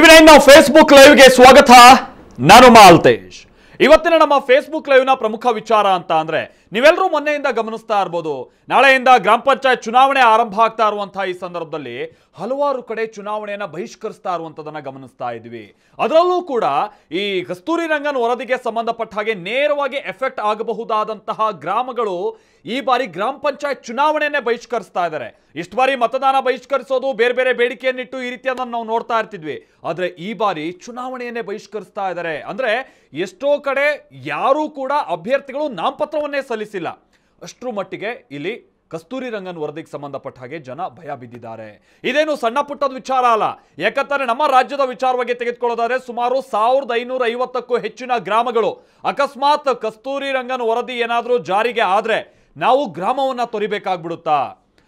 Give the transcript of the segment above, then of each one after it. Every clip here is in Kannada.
ಟಿವಿ9 ನಾವು ಫೇಸ್ಬುಕ್ ಲೈವ್ಗೆ ಸ್ವಾಗತ. ನಾನು ಮಾಲ್ತೇಶ್. ಇವತ್ತಿನ ನಮ್ಮ ಫೇಸ್ಬುಕ್ ಲೈವ್ನ ಪ್ರಮುಖ ವಿಚಾರ ಅಂತ ಅಂದ್ರೆ ನೀವೆಲ್ಲರೂ ಮೊನ್ನೆಯಿಂದ ಗಮನಿಸ್ತಾ ಇರಬಹುದು, ನಾಳೆಯಿಂದ ಗ್ರಾಮ ಪಂಚಾಯತ್ ಚುನಾವಣೆ ಆರಂಭ ಆಗ್ತಾ ಇರುವಂತಹ ಈ ಸಂದರ್ಭದಲ್ಲಿ ಹಲವಾರು ಕಡೆ ಚುನಾವಣೆಯನ್ನ ಬಹಿಷ್ಕರಿಸ್ತಾ ಇರುವಂತದನ್ನ ಗಮನಿಸ್ತಾ ಇದ್ವಿ. ಅದರಲ್ಲೂ ಕೂಡ ಈ ಕಸ್ತೂರಿ ರಂಗನ್ ವರದಿಗೆ ಸಂಬಂಧಪಟ್ಟ ಹಾಗೆ ನೇರವಾಗಿ ಎಫೆಕ್ಟ್ ಆಗಬಹುದಾದಂತಹ ಗ್ರಾಮಗಳು ಈ ಬಾರಿ ಗ್ರಾಮ ಪಂಚಾಯತ್ ಚುನಾವಣೆಯನ್ನೇ ಬಹಿಷ್ಕರಿಸ್ತಾ ಇದ್ದಾರೆ. ಇಷ್ಟು ಬಾರಿ ಮತದಾನ ಬಹಿಷ್ಕರಿಸೋದು, ಬೇರೆ ಬೇರೆ ಬೇಡಿಕೆಯನ್ನಿಟ್ಟು ಈ ರೀತಿಯನ್ನ ನಾವು ನೋಡ್ತಾ ಇರ್ತಿದ್ವಿ. ಆದ್ರೆ ಈ ಬಾರಿ ಚುನಾವಣೆಯನ್ನೇ ಬಹಿಷ್ಕರಿಸ್ತಾ ಇದ್ದಾರೆ. ಅಂದ್ರೆ ಎಷ್ಟೋ ಕಡೆ ಯಾರೂ ಕೂಡ ಅಭ್ಯರ್ಥಿಗಳು ನಾಮಪತ್ರವನ್ನೇ ಸಲ್ಲಿಸಿಲ್ಲ. ಅಷ್ಟರ ಮಟ್ಟಿಗೆ ಇಲ್ಲಿ ಕಸ್ತೂರಿ ರಂಗನ್ ವರದಿಗೆ ಸಂಬಂಧಪಟ್ಟ ಹಾಗೆ ಜನ ಭಯ ಬಿದ್ದಿದ್ದಾರೆ. ಇದೇನು ಸಣ್ಣ ಪುಟ್ಟದ ವಿಚಾರ ಅಲ್ಲ. ಯಾಕಂದ್ರೆ ನಮ್ಮ ರಾಜ್ಯದ ವಿಚಾರವಾಗಿ ತೆಗೆದುಕೊಳ್ಳೋದಾದ್ರೆ ಸುಮಾರು 1550ಕ್ಕೂ ಹೆಚ್ಚಿನ ಗ್ರಾಮಗಳು ಅಕಸ್ಮಾತ್ ಕಸ್ತೂರಿ ರಂಗನ್ ವರದಿ ಏನಾದರೂ ಜಾರಿಗೆ ಆದ್ರೆ ನಾವು ಗ್ರಾಮವನ್ನ ತೊರಿಬೇಕಾಗ್ಬಿಡುತ್ತಾ,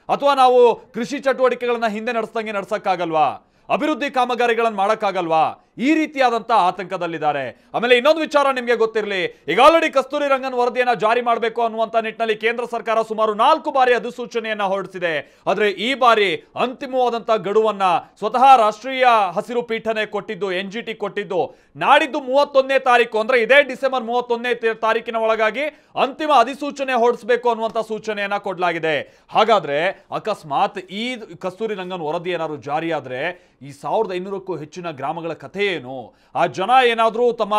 ಅಥವಾ ನಾವು ಕೃಷಿ ಚಟುವಟಿಕೆಗಳನ್ನ ಹಿಂದೆ ನಡೆಸ್ದಂಗೆ ನಡ್ಸಕ್ಕಾಗಲ್ವಾ, ಅಭಿವೃದ್ಧಿ ಕಾಮಗಾರಿಗಳನ್ನು ಮಾಡಕ್ಕಾಗಲ್ವಾ, ಈ ರೀತಿಯಾದಂತ ಆತಂಕದಲ್ಲಿದ್ದಾರೆ. ಆಮೇಲೆ ಇನ್ನೊಂದು ವಿಚಾರ ನಿಮಗೆ ಗೊತ್ತಿರಲಿ, ಈಗ ಆಲ್ರೆಡಿ ಕಸ್ತೂರಿ ರಂಗನ್ ವರದಿಯನ್ನ ಜಾರಿ ಮಾಡಬೇಕು ಅನ್ನುವಂತ ನಿಟ್ಟಿನಲ್ಲಿ ಕೇಂದ್ರ ಸರ್ಕಾರ ಸುಮಾರು 4 ಬಾರಿ ಅಧಿಸೂಚನೆಯನ್ನ ಹೊರಡಿಸಿದೆ. ಆದ್ರೆ ಈ ಬಾರಿ ಅಂತಿಮವಾದಂತ ಗಡುವನ್ನ ಸ್ವತಃ ರಾಷ್ಟ್ರೀಯ ಹಸಿರು ಪೀಠನೆ ಕೊಟ್ಟಿದ್ದು, NGT ಕೊಟ್ಟಿದ್ದು. ನಾಡಿದ್ದು 31ನೇ ತಾರೀಕು ಅಂದ್ರೆ ಇದೇ ಡಿಸೆಂಬರ್ 31ನೇ ತಾರೀಕಿನ ಒಳಗಾಗಿ ಅಂತಿಮ ಅಧಿಸೂಚನೆ ಹೊರಡಿಸಬೇಕು ಅನ್ನುವಂತ ಸೂಚನೆಯನ್ನ ಕೊಡಲಾಗಿದೆ. ಹಾಗಾದ್ರೆ ಅಕಸ್ಮಾತ್ ಈ ಕಸ್ತೂರಿ ರಂಗನ್ ವರದಿ ಏನಾದ್ರು ಜಾರಿಯಾದ್ರೆ ಈ 1500ಕ್ಕೂ ಹೆಚ್ಚಿನ ಗ್ರಾಮಗಳ ಕಥೆ ಏನು? ಆ ಜನ ಏನಾದ್ರೂ ತಮ್ಮ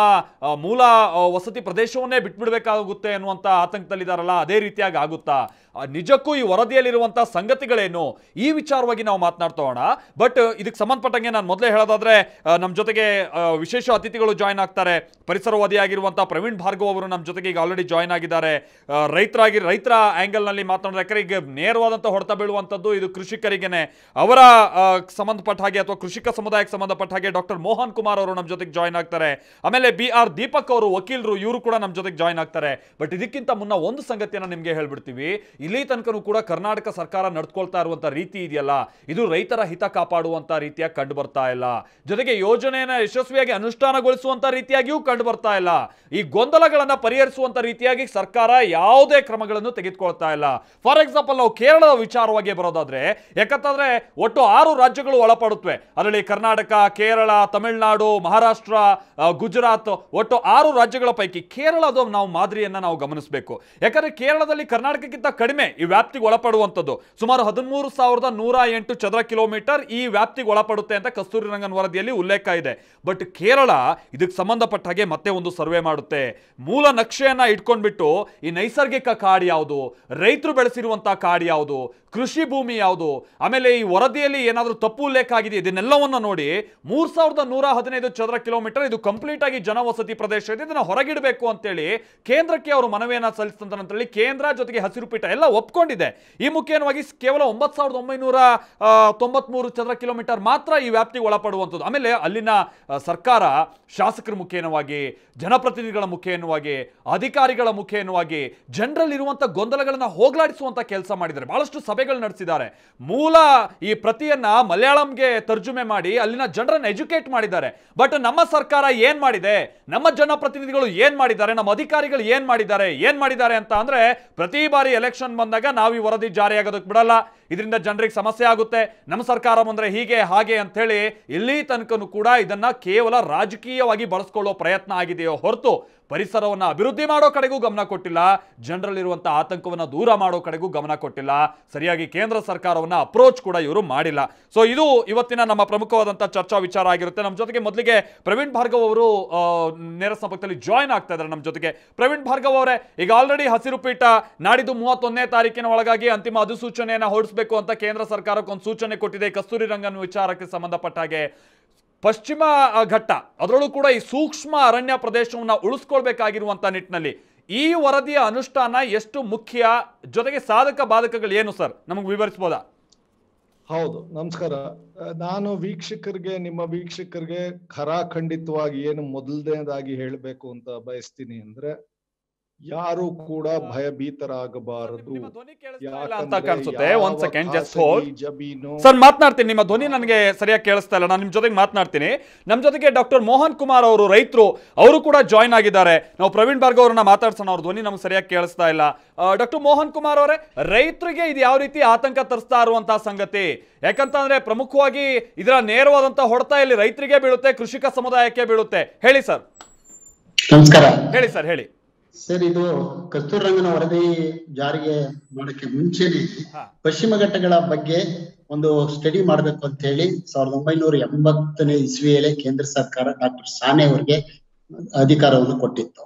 ಮೂಲ ವಸತಿ ಪ್ರದೇಶವನ್ನೇ ಬಿಟ್ಬಿಡ್ಬೇಕಾಗುತ್ತೆ ಅನ್ನುವಂತ ಆತಂಕದಲ್ಲಿದ್ದಾರಲ್ಲ, ಅದೇ ರೀತಿಯಾಗಿ ಆಗುತ್ತಾ? ನಿಜಕ್ಕೂ ಈ ವರದಿಯಲ್ಲಿರುವಂತಹ ಸಂಗತಿಗಳೇನು? ಈ ವಿಚಾರವಾಗಿ ನಾವು ಮಾತನಾಡ್ತೋಣ. ಬಟ್ ಇದಕ್ಕೆ ಸಂಬಂಧಪಟ್ಟಂಗೆ ನಾನು ಮೊದಲೇ ಹೇಳೋದಾದ್ರೆ ನಮ್ಮ ಜೊತೆಗೆ ವಿಶೇಷ ಅತಿಥಿಗಳು ಜಾಯ್ನ್ ಆಗ್ತಾರೆ. ಪರಿಸರವಾದಿಯಾಗಿರುವಂತಹ ಪ್ರವೀಣ್ ಭಾರ್ಗವ್ ಅವರು ನಮ್ಮ ಜೊತೆಗೆ ಈಗ ಆಲ್ರೆಡಿ ಜಾಯ್ನ್ ಆಗಿದ್ದಾರೆ. ರೈತರ ಆಂಗಲ್ ನಲ್ಲಿ ಮಾತನಾಡಿದ್ರೆ, ಯಾಕಂದ್ರೆ ಈಗ ನೇರವಾದಂತಹ ಹೊಡೆತ ಬೀಳುವಂತದ್ದು ಇದು ಕೃಷಿಕರಿಗೆನೆ. ಅವರ ಸಂಬಂಧಪಟ್ಟ ಹಾಗೆ ಅಥವಾ ಕೃಷಿಕ ಸಮುದಾಯಕ್ಕೆ ಸಂಬಂಧಪಟ್ಟ ಹಾಗೆ ಡಾಕ್ಟರ್ ಮೋಹನ್ ಕುಮಾರ್ ಅವರು ನಮ್ಮ ಜೊತೆಗೆ ಜಾಯ್ನ್ ಆಗ್ತಾರೆ. ಆಮೇಲೆ BR ದೀಪಕ್ ಅವರು ವಕೀಲರು, ಇವರು ಕೂಡ ನಮ್ಮ ಜೊತೆಗೆ ಜಾಯ್ನ್ ಆಗ್ತಾರೆ. ಬಟ್ ಇದಕ್ಕಿಂತ ಮುನ್ನ ಒಂದು ಸಂಗತಿಯನ್ನ ನಿಮ್ಗೆ ಹೇಳ್ಬಿಡ್ತೀವಿ. ಇಲ್ಲಿ ತನಕನೂ ಕೂಡ ಕರ್ನಾಟಕ ಸರ್ಕಾರ ನಡೆದುಕೊಳ್ತಾ ಇರುವಂತ ರೀತಿ ಇದೆಯಲ್ಲ, ಇದು ರೈತರ ಹಿತ ಕಾಪಾಡುವಂತ ರೀತಿಯಾಗಿ ಕಂಡು ಬರ್ತಾ ಇಲ್ಲ. ಜೊತೆಗೆ ಯೋಜನೆಯನ್ನ ಯಶಸ್ವಿಯಾಗಿ ಅನುಷ್ಠಾನಗೊಳಿಸುವಂತ ರೀತಿಯಾಗಿಯೂ ಕಂಡು ಬರ್ತಾ ಇಲ್ಲ. ಈ ಗೊಂದಲಗಳನ್ನ ಪರಿಹರಿಸುವಂತ ರೀತಿಯಾಗಿ ಸರ್ಕಾರ ಯಾವುದೇ ಕ್ರಮಗಳನ್ನು ತೆಗೆದುಕೊಳ್ತಾ ಇಲ್ಲ. ಫಾರ್ ಎಕ್ಸಾಂಪಲ್ ನಾವು ಕೇರಳದ ವಿಚಾರವಾಗಿ ಬರೋದಾದ್ರೆ, ಯಾಕಂತಂದ್ರೆ ಒಟ್ಟು 6 ರಾಜ್ಯಗಳು ಒಳಪಡುತ್ತವೆ. ಅದರಲ್ಲಿ ಕರ್ನಾಟಕ, ಕೇರಳ, ತಮಿಳುನಾಡು, ಮಹಾರಾಷ್ಟ್ರ, ಗುಜರಾತ್, ಒಟ್ಟು 6 ರಾಜ್ಯಗಳ ಪೈಕಿ ಕೇರಳದ ನಾವು ಮಾದರಿಯನ್ನ ನಾವು ಗಮನಿಸಬೇಕು. ಯಾಕಂದ್ರೆ ಕೇರಳದಲ್ಲಿ ಕರ್ನಾಟಕಕ್ಕಿಂತ ಕಡಿಮೆ ಈ ವ್ಯಾಪ್ತಿಗೆ ಒಳಪಡುವಂಥದ್ದು. ಸುಮಾರು 13,108 ಚದರ ಕಿಲೋಮೀಟರ್ ಈ ವ್ಯಾಪ್ತಿಗೆ ಒಳಪಡುತ್ತೆ ಅಂತ ಕಸ್ತೂರಿ ರಂಗನ್ ವರದಿಯಲ್ಲಿ ಉಲ್ಲೇಖ ಇದೆ. ಬಟ್ ಕೇರಳ ಇದಕ್ಕೆ ಸಂಬಂಧಪಟ್ಟ ಹಾಗೆ ಮತ್ತೆ ಒಂದು ಸರ್ವೆ ಮಾಡುತ್ತೆ. ಮೂಲ ನಕ್ಷೆಯನ್ನ ಇಟ್ಕೊಂಡ್ಬಿಟ್ಟು ಈ ನೈಸರ್ಗಿಕ ಕಾಡು ಯಾವುದು, ರೈತರು ಬೆಳೆಸಿರುವಂತಹ ಕಾಡು ಯಾವುದು, ಕೃಷಿ ಭೂಮಿ ಯಾವುದು, ಆಮೇಲೆ ಈ ವರದಿಯಲ್ಲಿ ಏನಾದರೂ ತಪ್ಪು ಉಲ್ಲೇಖ ಆಗಿದೆ, ಇದನ್ನೆಲ್ಲವನ್ನ ನೋಡಿ 3,115 ಚದರ ಕಿಲೋಮೀಟರ್ ಇದು ಕಂಪ್ಲೀಟ್ ಆಗಿ ಜನವಸತಿ ಪ್ರದೇಶ ಇದೆ, ಇದನ್ನ ಹೊರಗಿಡಬೇಕು ಅಂತೇಳಿ ಕೇಂದ್ರಕ್ಕೆ ಅವರು ಮನವಿಯನ್ನ ಸಲ್ಲಿಸಿದಂತೇಳಿ ಕೇಂದ್ರ ಜೊತೆಗೆ ಹಸಿರು ಪೀಠ ಎಲ್ಲ ಒಪ್ಕೊಂಡಿದೆ. ಈ ಮುಖ್ಯವಾಗಿ ಕೇವಲ 9,993 ಚದರ ಕಿಲೋಮೀಟರ್ ಮಾತ್ರ ಈ ವ್ಯಾಪ್ತಿಗೆ ಒಳಪಡುವಂಥದ್ದು. ಆಮೇಲೆ ಅಲ್ಲಿನ ಸರ್ಕಾರ ಶಾಸಕರ ಮುಖೇನವಾಗಿ, ಜನಪ್ರತಿನಿಧಿಗಳ ಮುಖೇನವಾಗಿ, ಅಧಿಕಾರಿಗಳ ಮುಖೇನವಾಗಿ ಜನರಲ್ಲಿರುವಂಥ ಗೊಂದಲಗಳನ್ನ ಹೋಗಲಾಡಿಸುವಂತ ಕೆಲಸ ಮಾಡಿದ್ದಾರೆ. ಬಹಳಷ್ಟು ಸಭೆಗಳು ನಡೆಸಿದ್ದಾರೆ. ಮೂಲ ಈ ಪ್ರತಿಯನ್ನ ಮಲಯಾಳಂಗೆ ತರ್ಜುಮೆ ಮಾಡಿ ಅಲ್ಲಿನ ಜನರನ್ನ ಎಜುಕೇಟ್ ಮಾಡಿದ್ದಾರೆ. ಬಟ್ ನಮ್ಮ ಸರ್ಕಾರ ಏನ್ ಮಾಡಿದೆ, ನಮ್ಮ ಜನಪ್ರತಿನಿಧಿಗಳು ಏನ್ ಮಾಡಿದ್ದಾರೆ, ನಮ್ಮ ಅಧಿಕಾರಿಗಳು ಏನ್ ಮಾಡಿದ್ದಾರೆ ಅಂತ ಅಂದ್ರೆ ಪ್ರತಿ ಬಾರಿ ಎಲೆಕ್ಷನ್ ಬಂದಾಗ ನಾವು ಈ ವರದಿ ಜಾರಿಯಾಗೋದಕ್ಕೆ ಬಿಡಲ್ಲ, ಇದರಿಂದ ಜನರಿಗೆ ಸಮಸ್ಯೆ ಆಗುತ್ತೆ, ನಮ್ಮ ಸರ್ಕಾರ ಬಂದ್ರೆ ಹೀಗೆ ಹಾಗೆ ಅಂತ ಹೇಳಿ ಇಲ್ಲಿ ತನಕನೂ ಕೂಡ ಇದನ್ನ ಕೇವಲ ರಾಜಕೀಯವಾಗಿ ಬಳಸ್ಕೊಳ್ಳೋ ಪ್ರಯತ್ನ ಆಗಿದೆಯೋ ಹೊರತು ಪರಿಸರವನ್ನ ಅಭಿವೃದ್ಧಿ ಮಾಡೋ ಕಡೆಗೂ ಗಮನ ಕೊಟ್ಟಿಲ್ಲ, ಜನರಲ್ಲಿರುವಂತಹ ಆತಂಕವನ್ನ ದೂರ ಮಾಡೋ ಕಡೆಗೂ ಗಮನ ಕೊಟ್ಟಿಲ್ಲ, ಸರಿಯಾಗಿ ಕೇಂದ್ರ ಸರ್ಕಾರವನ್ನ ಅಪ್ರೋಚ್ ಕೂಡ ಇವರು ಮಾಡಿಲ್ಲ. ಸೊ ಇದು ಇವತ್ತಿನ ನಮ್ಮ ಪ್ರಮುಖವಾದಂತಹ ಚರ್ಚಾ ವಿಚಾರ ಆಗಿರುತ್ತೆ. ನಮ್ಮ ಜೊತೆಗೆ ಮೊದಲಿಗೆ ಪ್ರವೀಣ್ ಭಾರ್ಗವ್ ಅವರು ನೇರ ಸಂಪರ್ಕದಲ್ಲಿ ಜಾಯ್ನ್ ಆಗ್ತಾ ಇದ್ದಾರೆ ನಮ್ಮ ಜೊತೆಗೆ. ಪ್ರವೀಣ್ ಭಾರ್ಗವ್ ಅವರೇ, ಈಗ ಆಲ್ರೆಡಿ ಹಸಿರು ಪೀಠ ನಾಡಿದ್ದು 31ನೇ ತಾರೀಕಿನ ಒಳಗಾಗಿ ಅಂತಿಮ ಅಧಿಸೂಚನೆಯನ್ನ ಹೊರಡಿಸಬೇಕು ಅಂತ ಕೇಂದ್ರ ಸರ್ಕಾರಕ್ಕೆ ಒಂದು ಸೂಚನೆ ಕೊಟ್ಟಿದೆ. ಕಸ್ತೂರಿ ರಂಗನ್ ವಿಚಾರಕ್ಕೆ ಸಂಬಂಧಪಟ್ಟ ಹಾಗೆ ಪಶ್ಚಿಮ ಘಟ್ಟ, ಅದರಲ್ಲೂ ಕೂಡ ಈ ಸೂಕ್ಷ್ಮ ಅರಣ್ಯ ಪ್ರದೇಶವನ್ನು ಉಳಿಸ್ಕೊಳ್ಬೇಕಾಗಿರುವಂತ ನಿಟ್ಟಿನಲ್ಲಿ ಈ ವರದಿಯ ಅನುಷ್ಠಾನ ಎಷ್ಟು ಮುಖ್ಯ, ಜೊತೆಗೆ ಸಾಧಕ ಬಾಧಕಗಳು ಏನು ಸರ್, ನಮಗೆ ವಿವರಿಸಬಹುದಾ? ಹೌದು, ನಮಸ್ಕಾರ. ನಾನು ನಿಮ್ಮ ವೀಕ್ಷಕರಿಗೆ ಖಂಡಿತವಾಗಿ ಏನು ಮೊದಲನೇದಾಗಿ ಹೇಳಬೇಕು ಅಂತ ಬಯಸ್ತೀನಿ ಅಂದ್ರೆ, ಯಾರು ಕೂಡ ಭಯಭೀತರಾಗಬಾರದು. ನಿಮ್ಮ ಧ್ವನಿ ಕೇಳಿಸ್ತಾ ಇಲ್ಲ ಅಂತ ಕಾಣಿಸುತ್ತೆ. ಒಂದ್ ಸೆಕೆಂಡ್, ಜಸ್ಟ್ ಖಾಸಗಿ ಹೋಲ್ಡ್ ಜಮೀನು ಸರ್. ಮಾತನಾಡ್ತೀನಿ, ನಿಮ್ಮ ಧ್ವನಿ ನನಗೆ ಸರಿಯಾಗಿ ಕೇಳಿಸ್ತಾ ಇಲ್ಲ. ನಾನು ನಿಮ್ ಜೊತೆಗೆ ಮಾತನಾಡ್ತೀನಿ. ನಮ್ಮ ಜೊತೆಗೆ ಡಾಕ್ಟರ್ ಮೋಹನ್ ಕುಮಾರ್ ಅವರು, ರೈತರು, ಅವರು ಕೂಡ ಜಾಯ್ನ್ ಆಗಿದ್ದಾರೆ. ನಾವು ಪ್ರವೀಣ್ ಭಾರ್ಗವ್ ಅವರನ್ನ ಮಾತಾಡ್ಸೋಣ. ಅವ್ರ ಧ್ವನಿ ನಮ್ಗೆ ಸರಿಯಾಗಿ ಕೇಳಿಸ್ತಾ ಇಲ್ಲ. ಡಾಕ್ಟರ್ ಮೋಹನ್ ಕುಮಾರ್ ಅವರೇ, ರೈತರಿಗೆ ಇದು ಯಾವ ರೀತಿ ಆತಂಕ ತರಿಸ್ತಾ ಇರುವಂತಹ ಸಂಗತಿ? ಯಾಕಂತಂದ್ರೆ ಪ್ರಮುಖವಾಗಿ ಇದರ ನೇರವಾದಂತಹ ಹೊಡೆತ ಇಲ್ಲಿ ರೈತರಿಗೆ ಬೀಳುತ್ತೆ, ಕೃಷಿಕ ಸಮುದಾಯಕ್ಕೆ ಬೀಳುತ್ತೆ. ಹೇಳಿ ಸರ್. ನಮಸ್ಕಾರ. ಹೇಳಿ ಸರ್, ಹೇಳಿ ಸರ್. ಇದು ಕಸ್ತೂರಿ ರಂಗನ ವರದಿ ಜಾರಿಗೆ ಮಾಡಕ್ಕೆ ಮುಂಚೆನೆ ಪಶ್ಚಿಮ ಘಟ್ಟಗಳ ಬಗ್ಗೆ ಒಂದು ಸ್ಟಡಿ ಮಾಡ್ಬೇಕು ಅಂತ ಹೇಳಿ 1980ನೇ ಇಸ್ವಿಯಲ್ಲೇ ಕೇಂದ್ರ ಸರ್ಕಾರ ಡಾಕ್ಟರ್ ಸಾನೆ ಅವರಿಗೆ ಅಧಿಕಾರವನ್ನು ಕೊಟ್ಟಿತ್ತು.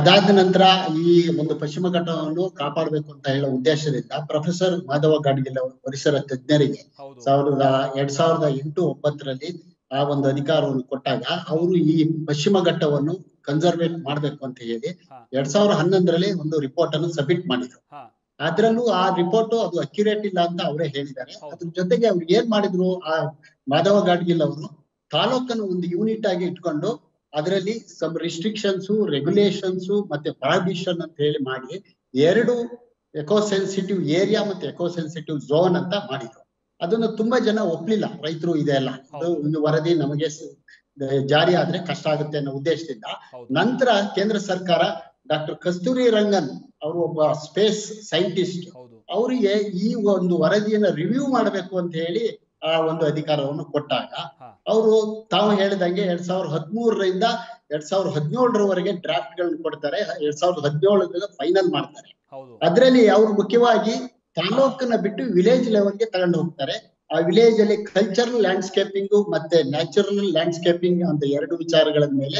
ಅದಾದ ನಂತರ ಈ ಒಂದು ಪಶ್ಚಿಮ ಘಟ್ಟವನ್ನು ಕಾಪಾಡಬೇಕು ಅಂತ ಹೇಳೋ ಉದ್ದೇಶದಿಂದ ಪ್ರೊಫೆಸರ್ ಮಾಧವ ಗಾಡ್ಗಿಲ್ ಅವರು ಪರಿಸರ ತಜ್ಞರಿಗೆ 2008-9ರಲ್ಲಿ ಆ ಒಂದು ಅಧಿಕಾರವನ್ನು ಕೊಟ್ಟಾಗ ಅವರು ಈ ಪಶ್ಚಿಮ ಘಟ್ಟವನ್ನು ಕನ್ಸರ್ವೇಟ್ ಮಾಡ್ಬೇಕು ಅಂತ ಹೇಳಿ 2011ರಲ್ಲಿ ಒಂದು ರಿಪೋರ್ಟ್ ಅನ್ನು ಸಬ್ಮಿಟ್ ಮಾಡಿದ್ರು. ಅದ್ರಲ್ಲೂ ಆ ರಿಪೋರ್ಟ್ ಅದು ಅಕ್ಯುರೇಟ್ ಇಲ್ಲ ಅಂತ ಅವರೇ ಹೇಳಿದ್ದಾರೆ. ಅದ್ರ ಜೊತೆಗೆ ಅವ್ರು ಏನ್ ಮಾಡಿದ್ರು, ಆ ಮಾಧವ ಗಾಡ್ಗಿಲ್ ಅವರು ತಾಲೂಕನ್ನು ಒಂದು ಯೂನಿಟ್ ಆಗಿ ಇಟ್ಕೊಂಡು ಅದರಲ್ಲಿ ಸಮ್ ರಿಸ್ಟ್ರಿಕ್ಷನ್ಸ್, ರೆಗ್ಯುಲೇಷನ್ಸ್ ಮತ್ತೆ ಪ್ರಾಹಿಬಿಷನ್ ಅಂತ ಹೇಳಿ ಮಾಡಿ 2 ಎಕೋ ಸೆನ್ಸಿಟಿವ್ ಏರಿಯಾ ಮತ್ತೆ ಎಕೋ ಸೆನ್ಸಿಟಿವ್ ಝೋನ್ ಅಂತ ಮಾಡಿದ್ರು. ಅದನ್ನು ತುಂಬಾ ಜನ ಒಪ್ಲಿಲ್ಲ, ರೈತರು ಇದೆಲ್ಲ ಒಂದು ವರದಿ ನಮಗೆ ಜಾರಿ ಆದ್ರೆ ಕಷ್ಟ ಆಗುತ್ತೆ ಅನ್ನೋ ಉದ್ದೇಶದಿಂದ ನಂತರ ಕೇಂದ್ರ ಸರ್ಕಾರ ಡಾಕ್ಟರ್ ಕಸ್ತೂರಿ ರಂಗನ್ ಅವರು ಒಬ್ಬ ಸ್ಪೇಸ್ ಸೈಂಟಿಸ್ಟ್, ಅವರಿಗೆ ಈ ಒಂದು ವರದಿಯನ್ನ ರಿವ್ಯೂ ಮಾಡಬೇಕು ಅಂತ ಹೇಳಿ ಆ ಒಂದು ಅಧಿಕಾರವನ್ನು ಕೊಟ್ಟಾಗ ಅವರು ತಾವು ಹೇಳಿದಂಗೆ 2013ರಿಂದ 2017ರವರೆಗೆ ಡ್ರಾಫ್ಟ್ ಗಳನ್ನ ಕೊಡ್ತಾರೆ. 2017 ಫೈನಲ್ ಮಾಡ್ತಾರೆ. ಅದ್ರಲ್ಲಿ ಅವರು ಮುಖ್ಯವಾಗಿ ತಾಲೂಕನ್ನ ಬಿಟ್ಟು ವಿಲೇಜ್ ಲೆವೆಲ್ಗೆ ತಗೊಂಡು ಹೋಗ್ತಾರೆ. ಆ ವಿಲೇಜ್ ಅಲ್ಲಿ ಕಲ್ಚರಲ್ ಲ್ಯಾಂಡ್ಸ್ಕೇಪಿಂಗ್ ಮತ್ತೆ ನ್ಯಾಚುರಲ್ ಲ್ಯಾಂಡ್ಸ್ಕೇಪಿಂಗ್ ಅಂತ 2 ವಿಚಾರಗಳ ಮೇಲೆ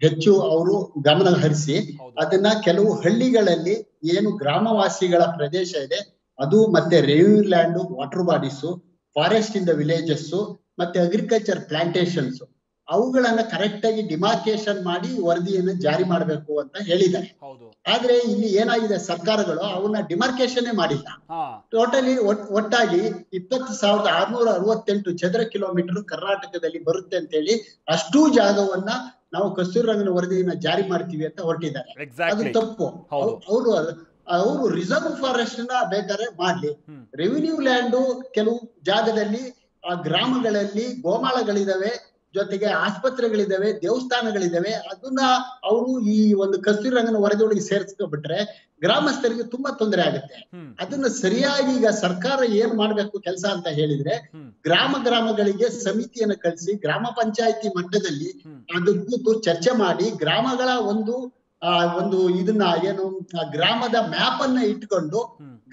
ಹೆಚ್ಚು ಅವರು ಗಮನ ಹರಿಸಿ ಅದನ್ನ ಕೆಲವು ಹಳ್ಳಿಗಳಲ್ಲಿ ಏನು ಗ್ರಾಮವಾಸಿಗಳ ಪ್ರದೇಶ ಇದೆ ಅದು ಮತ್ತೆ revenue land, water bodies, forest in the villages ಮತ್ತೆ ಅಗ್ರಿಕಲ್ಚರ್ ಪ್ಲಾಂಟೇಶನ್ಸ್ ಅವುಗಳನ್ನ ಕರೆಕ್ಟ್ ಆಗಿ ಡಿಮಾರ್ಕೇಶನ್ ಮಾಡಿ ವರದಿಯನ್ನು ಜಾರಿ ಮಾಡಬೇಕು ಅಂತ ಹೇಳಿದ್ದಾರೆ. ಆದ್ರೆ ಇಲ್ಲಿ ಏನಾಗಿದೆ, ಸರ್ಕಾರಗಳು ಅವನ್ನ ಡಿಮಾರ್ಕೇಶನ್ ಮಾಡಿಲ್ಲ. ಟೋಟಲಿ ಒಟ್ಟಾಗಿ 20,668 ಚದರ ಕಿಲೋಮೀಟರ್ ಕರ್ನಾಟಕದಲ್ಲಿ ಬರುತ್ತೆ ಅಂತ ಹೇಳಿ ಅಷ್ಟೂ ಜಾಗವನ್ನ ನಾವು ಕಸ್ತೂರಿ ರಂಗನ ವರದಿಯನ್ನ ಜಾರಿ ಮಾಡ್ತೀವಿ ಅಂತ ಹೊರಟಿದ್ದಾರೆ. ಅದು ತಪ್ಪು. ಅವರು ರಿಸರ್ವ್ ಫಾರೆಸ್ಟ್ ನ ಬೇಕಾದ್ರೆ ಮಾಡ್ಲಿ, ರೆವಿನ್ಯೂ ಲ್ಯಾಂಡ್ ಕೆಲವು ಜಾಗದಲ್ಲಿ ಆ ಗ್ರಾಮಗಳಲ್ಲಿ ಗೋಮಾಳಗಳಿದಾವೆ, ಜೊತೆಗೆ ಆಸ್ಪತ್ರೆಗಳಿದಾವೆ, ದೇವಸ್ಥಾನಗಳಿದಾವೆ. ಅದನ್ನ ಅವರು ಈ ಒಂದು ಕಸ್ತೂರಿ ರಂಗನ ವರದಿಯೊಳಗೆ ಸೇರಿಸ್ಕೊಬಿಟ್ರೆ ಗ್ರಾಮಸ್ಥರಿಗೆ ತುಂಬಾ ತೊಂದರೆ ಆಗುತ್ತೆ. ಅದನ್ನ ಸರಿಯಾಗಿ ಈಗ ಸರ್ಕಾರ ಏನ್ ಮಾಡ್ಬೇಕು ಕೆಲಸ ಅಂತ ಹೇಳಿದ್ರೆ, ಗ್ರಾಮಗಳಿಗೆ ಸಮಿತಿಯನ್ನು ಕಳಿಸಿ ಗ್ರಾಮ ಪಂಚಾಯತಿ ಮಟ್ಟದಲ್ಲಿ ಅದು ಕೂತು ಚರ್ಚೆ ಮಾಡಿ ಗ್ರಾಮಗಳ ಒಂದು ಇದನ್ನ ಏನು ಗ್ರಾಮದ ಮ್ಯಾಪ್ ಅನ್ನ ಇಟ್ಕೊಂಡು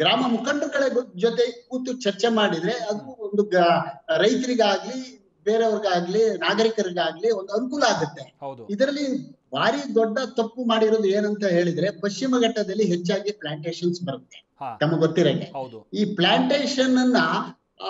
ಗ್ರಾಮ ಮುಖಂಡಗಳ ಜೊತೆ ಕೂತು ಚರ್ಚೆ ಮಾಡಿದ್ರೆ ಅದು ಒಂದು ರೈತರಿಗಾಗ್ಲಿ ಬೇರೆಯವ್ರಿಗಾಗ್ಲಿ ನಾಗರಿಕರಿಗಾಗ್ಲಿ ಒಂದು ಅನುಕೂಲ ಆಗುತ್ತೆ. ಇದರಲ್ಲಿ ಭಾರಿ ದೊಡ್ಡ ತಪ್ಪು ಮಾಡಿರೋದು ಏನಂತ ಹೇಳಿದ್ರೆ, ಪಶ್ಚಿಮ ಘಟ್ಟದಲ್ಲಿ ಹೆಚ್ಚಾಗಿ ಪ್ಲಾಂಟೇಶನ್ಸ್ ಬರುತ್ತೆ. ತಮಗೆ ಗೊತ್ತಿರಂಗೆ ಈ ಪ್ಲಾಂಟೇಶನ್ ಅನ್ನ